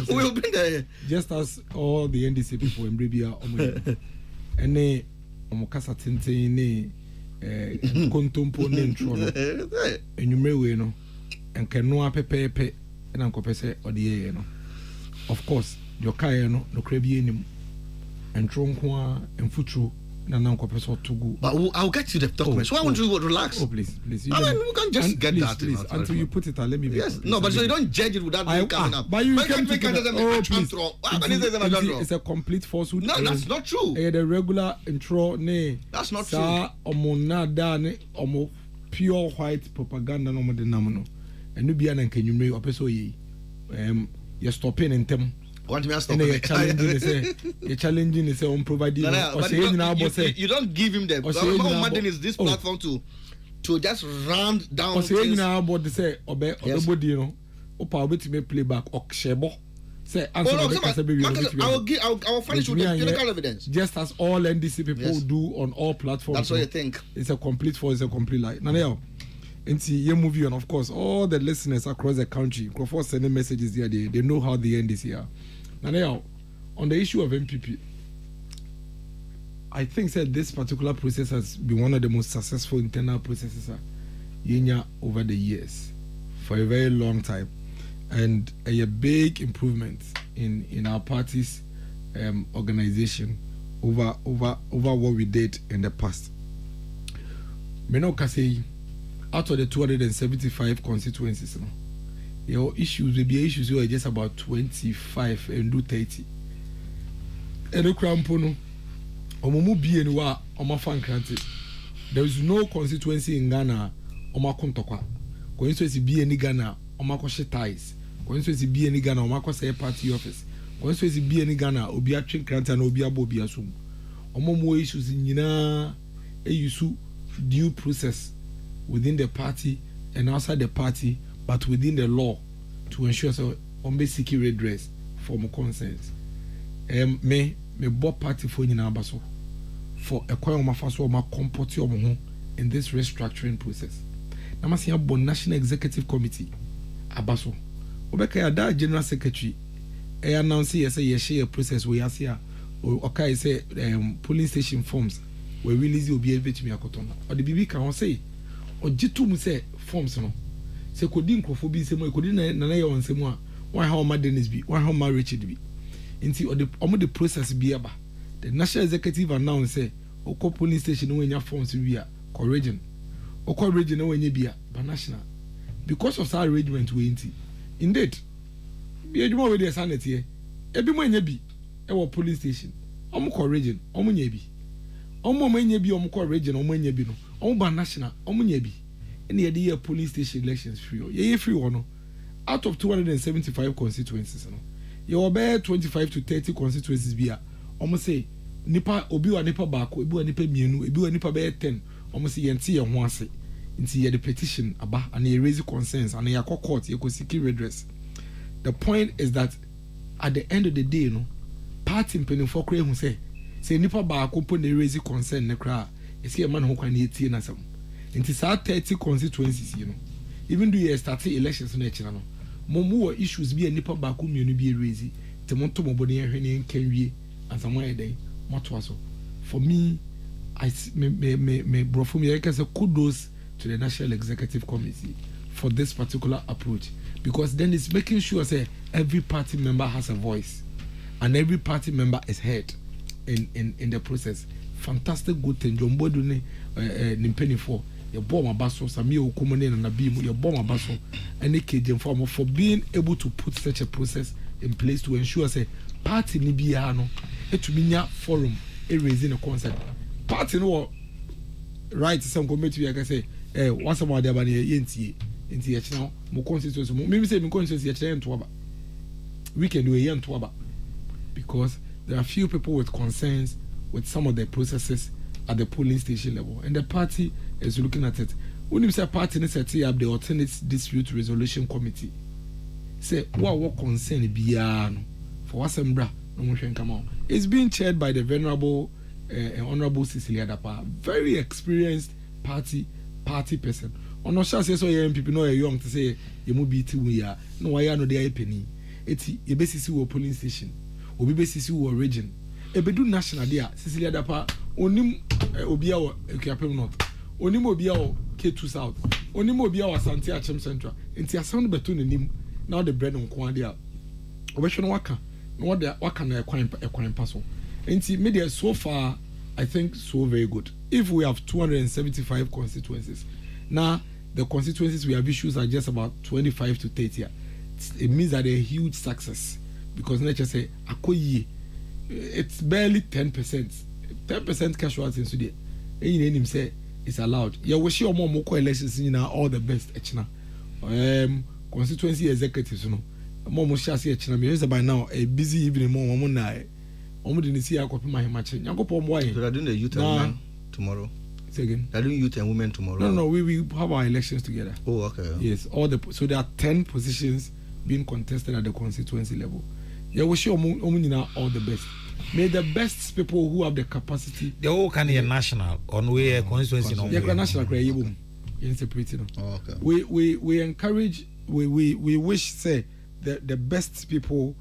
We'll bring the just as all the NDC people in Bribia and they Omokasa Tintin Contumpo Nintro and you may know and canoa pepe and Uncle Pese or the of course your Kayano no Caribbean and Tronkwa and Futru and Uncle Pese to go. But I'll get you the documents. Why won't you relax? Oh, please. We can't just get that. Please, until you put it, let me. Yes, no, but so you don't judge it without coming up. But you can't make it's a complete falsehood. No, that's not true. The regular intro, that's not true. Omo pure white propaganda no more than and you be an can you make up so you're stopping in them. Want me to stop? You're challenging is on providing. You don't give him the. How modern is this platform to just round down? Say now about the say obey body, Opa will to play back or shebo. Say I will furnish you the clinical evidence. Just as all NDC people do on all platforms. That's what you think. It's a complete false, it's a complete lie. Now, and see your movie, and of course, all the listeners across the country, Crawford sending messages here, they know how the end is here. Now, on the issue of MPP, I think that this particular process has been one of the most successful internal processes over the years for a very long time, and a big improvement in our party's organization over what we did in the past. Kesseh, out of the 275 constituencies, your issues will be issues who are just about 25 and do 30. And the crampono, Omomu be anywhere, Omafan Kranti. There is no constituency in Ghana, Omakontokwa. Constituency be any Ghana, Omakoshe ties. Constituency be any Ghana, Omakose party office. Constituency be any Ghana, Obia Chin Kranta and Obia Bobia Sum. Omomo issues in Yina, a issue due process within the party and outside the party, but within the law to ensure so on basic redress for my concerns. Me board party for you baso for a coin of my first or my comport in this restructuring process. Now, I see a National Executive Committee abaso. Obeka that General Secretary. I announce yes a share process where I see okay say polling station forms where release will be able to me a cotton or the BB can say. Or jitu say forms no say kodin krofo se mo kodin na na ye won se mo a why how ma Dennis be why how ma Richard be nti or the process be aba the national executive announce say okọ police station no nya forms be a ko region okọ region no nya be a national because of that arrangement we nti indeed be adwuma we dey sanity e bi mo nya bi e wo police station omo ko region omo nya bi omo nya bi omo ko region omo nya bi no omo national omunya bi and the year police station elections free ye free one out of 275 constituencies no You obey 25 to 30 constituencies bia. Almost say nipa obi wa nipa baako, ebi wa nipa mienu, ebi wa nipa be 10. Almost say yenti ye ho ase. Nti ye the petition aba and ye raise concerns and ye akọ court ye go seek redress. The point is that at the end of the day no party mpanimfo kra hu say nipa baako po na raise concern ne kra e say man ho kwan na etie na sam. Nti saa 30 constituencies you know even though you start elections na ekyina no mo issues bi nipa baako mienu bi raise te mo to mo body ehwe ne nkanwie ansamwa eden mo to aso. For me me bro for me I can say kudos to the National Executive Committee for this particular approach, because then it's making sure say every party member has a voice and every party member is heard in the process. Fantastic good thing. Jombo do ne nimpeni for your bomb abaso sami okumone na nabi your bomb abaso any KJ for being able to put such a process in place to ensure say party ni bia no etuminya forum e raising a concern party no right some committee I can say once about the bani yenti yechina mo constituency me say me constituency yechina nto aba we can do a yen to aba because there are few people with concerns with some of the processes at the polling station level and the party is looking at it. When you say party is setting up the alternate dispute resolution committee say what concern biya for wasembra no mo hwen come on. It's being chaired by the venerable Honorable Cecilia Dapa, very experienced party person. On no chance so young people know young to say you mu be ti we are no why no dey penny. Eti e besisi wo polling station. Obi besisi wo region. E bedu national there Cecilia Dapa onim obi a wo Ekiapem North. Onim obi a wo K2 South. Onim obi a wo Asante Achem Central. Enti asan betu nanim now the bread on kwan there. Obehwe no waka. No waka na ekwan paso. Enti media so far I think so very good. If we have 275 constituencies, now the constituencies we have issues are just about 25 to 30. It means that they're a huge success because nature say akoyi it's barely 10%. 10% casualties in Sudan. And him say it's allowed. Yeah, we see more elections in all the best echna. Constituency executives, you know. More shall see echna. Me by now a busy evening more na. Didn't see I copy my match. So they're doing the youth and women tomorrow. Say again. They're doing youth and women tomorrow. No, we have our elections together. Oh, okay. Yes, so there are 10 positions being contested at the constituency level. Yeah, we show all the best. May the best people who have the capacity. They all can be national on where constituency. Yeah, national. Separating. Oh, okay. We encourage. We wish say the best people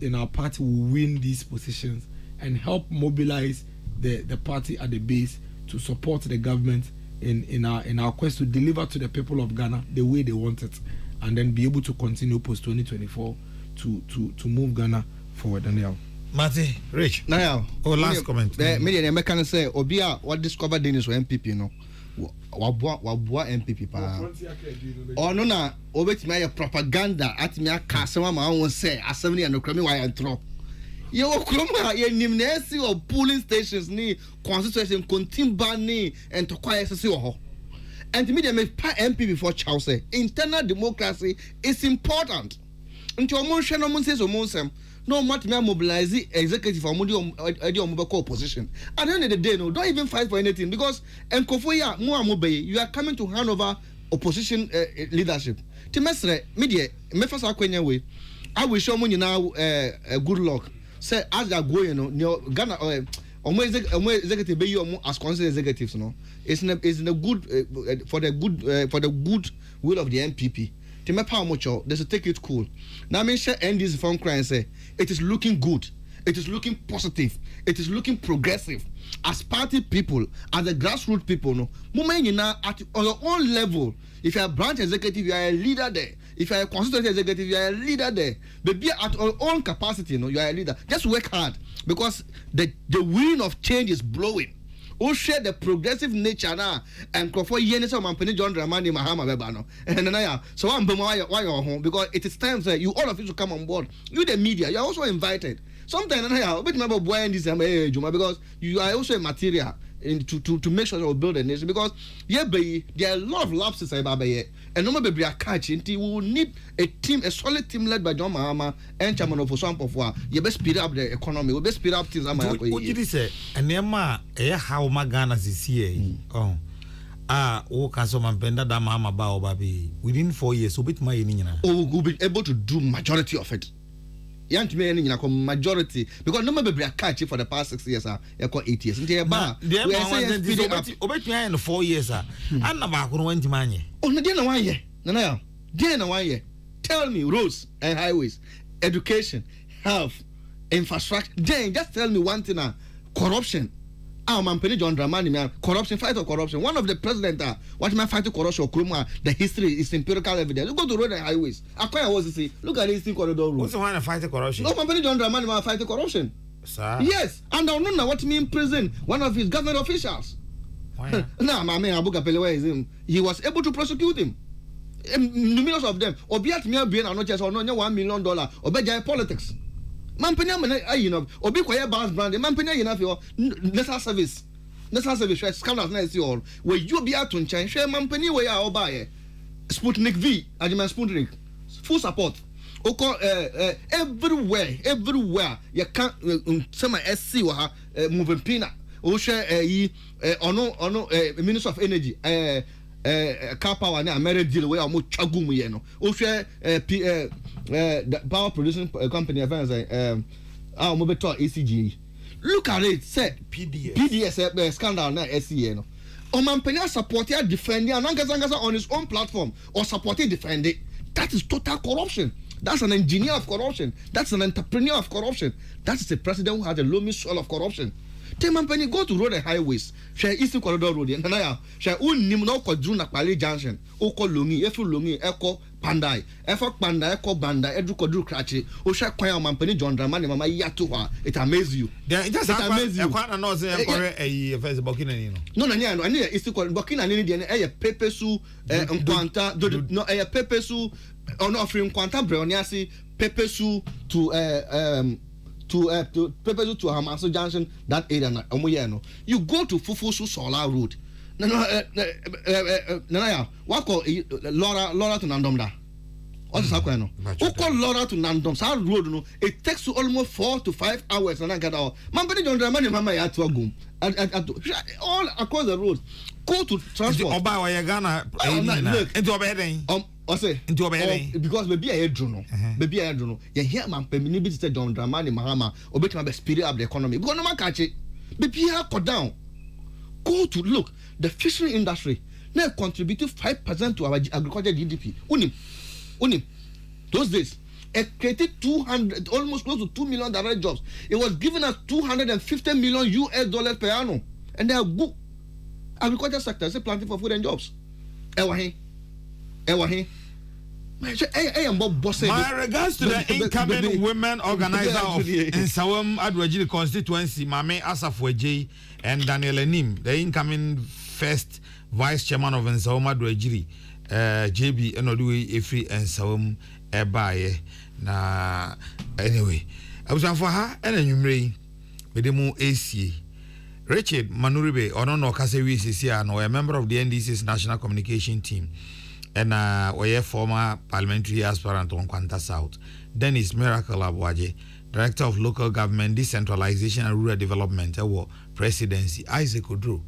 in our party will win these positions and help mobilize the party at the base to support the government in our quest to deliver to the people of Ghana the way they want it, and then be able to continue post 2024 to move Ghana forward. Daniel. Marty, Rich. Now, last comment. Me can say Obia what discover Dennis or MPP no. Wabua MPP pa. Ono na obetimi aye propaganda atimi aka asema ma won say assembly andokrami why and drop. Ye okroma ye nimnesi or polling stations ni constitution contimba ni entokwa yesese wo ho. And me dem pa MPP for Charles say internal democracy is important. Nti omo hwe no mo say so mo nsem. No matter me mobilize executive for opposition. At the end of the day, no, don't even fight for anything because Nkofoya you are coming to hand over opposition leadership. Timesre media me first akwenya way. I will show you now good luck. Say as you are going, no Ghana executive be you as council executives, no. It's in a good for the good will of the MPP. They should take it cool. Now I share end this phone cry and say it is looking good, it is looking positive, it is looking progressive. As party people, as the grassroots people, no, at on your own level. If you are a branch executive, you are a leader there. If you are a constituency executive, you are a leader there. But be at your own capacity, no, you are a leader. Just work hard because the wind of change is blowing. Who share the progressive nature now and for years of Mampini John Dramani Mahama Bebano. And then so I'm why you're home because it is time that you all of you to come on board. You the media, you're also invited. Sometimes I bit remember boy this Juma because you are also a material to make sure that we build a nation because there are a lot of lapses and no be a catch we will need a solid team led by John Mahama and chairman of Osam Pofwa. You best speed up the economy, we best speed up things. What did he say? And Nema how Magana is here. Can someone benda da Mahama ba baby within 4 years so bit my we'll be able to do majority of it. Yanti me any majority because no be a catch for the past 6 years 8 years nti ba we say obet me in 4 years and na ba ko wanti manye no dey na 1 year na dey na 1 year tell me roads and highways education health infrastructure then just tell me one thing corruption man penny John Dramani man corruption fight of corruption one of the president what man fight corruption Kuruma the history is empirical evidence you go to road and highways Akwai was say look at this corridor road what's the one fight corruption no man penny John Dramani man fight corruption sir yes and I don't know what mean prison one of his government officials nah my man Abuka Pelewa is him he was able to prosecute him numerous of them obiat me be na no chese no $1 million obeja politics man penya me obi koye bounce brand man penya yina fi national service scandals na see all we you be out to change share man penya we ya oba ye Sputnik V Ajima Sputnik full support oko everywhere you can some SC wa moving pina o share ono Minister of Energy car power na married deal where mo twagum ye no o share the power producing company advance mo beto ACG look at it say PDS scandal na SCA no o man penya support ya defend ya nangasa on his own platform or support defend it that is total corruption. That's an engineer of corruption. That's an entrepreneur of corruption. That is a president who has a loamy soil of corruption. Penny, go to road and highways. Share Eastern Corridor Road. And now, share unim no kodru na Kwale Junction. Oko Lungi, Efu Lungi, Eko Pandai, Efo Pandai, Eko Banda, Edu Kodru Krachi. O share Kwaya Mampeni John Dramani Mama Yatuwa. It amazes you. It amazes you. I know say a first Burkina no. No, I need Eastern Corridor Burkina ni a pepesu nkwanta no a pepesu on offering quanta broniasi pepesu to Pepesu to Hamaso Junction, that area no. You go to Fufusu Solar Road. No, what call Laura to Nandomda? What's happening? Who call Laura to Nandom? South Road, no, it takes you almost 4 to 5 hours and I get out. Mampani John Dramani Mama at Wagum. All across the road. Go to transport. Oba Wayagana, into a bedding. Say into a because maybe I don't know. You hear man maybe John Dramani Mahama or better speed up the economy. Because no man catch it. Maybe I cut down. Go to look the fishery industry now contributed 5% to our agriculture GDP. Unim. Those days it created 200 almost close to $2 million direct jobs. It was giving us $250 million US per annum, and they are good agriculture sector say planting for food and jobs. My regards to the incoming women organizer of Nsawam Adwajiri constituency, Mame Asafweji and Daniel Enim, the incoming first vice chairman of Nsawam Adwajiri, JB Enodui Efri Nsawam Ebaye. Na anyway, I was for her and a number with the more AC. Richard Manuribe, or no Kasewi CCR, no, a member of the NDC's national communication team. And we former parliamentary aspirant on Kwanta South. Dennis Miracle Abwaje, Director of Local Government Decentralization and Rural Development, Presidency, Isaac Odro,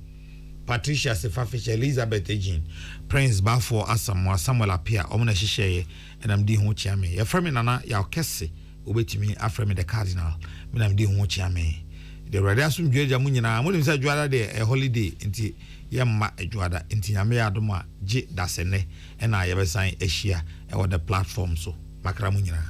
Patricia Sefafisha, Elizabeth Ejin, Prince Bafo Asamoah, Samuel Apia, Omna Shishaye, and I'm Di Honchiame. Your friend Nana, Yao Kesseh, obey me, after me the Cardinal, when I'm Di Honchiame. The Radiasum Georgia Munina, when you said you are there a holiday, into Yamma Juada, into Yame Adoma, J. Dasene, and I ever sign Asia, and what the platform so, Macramunina.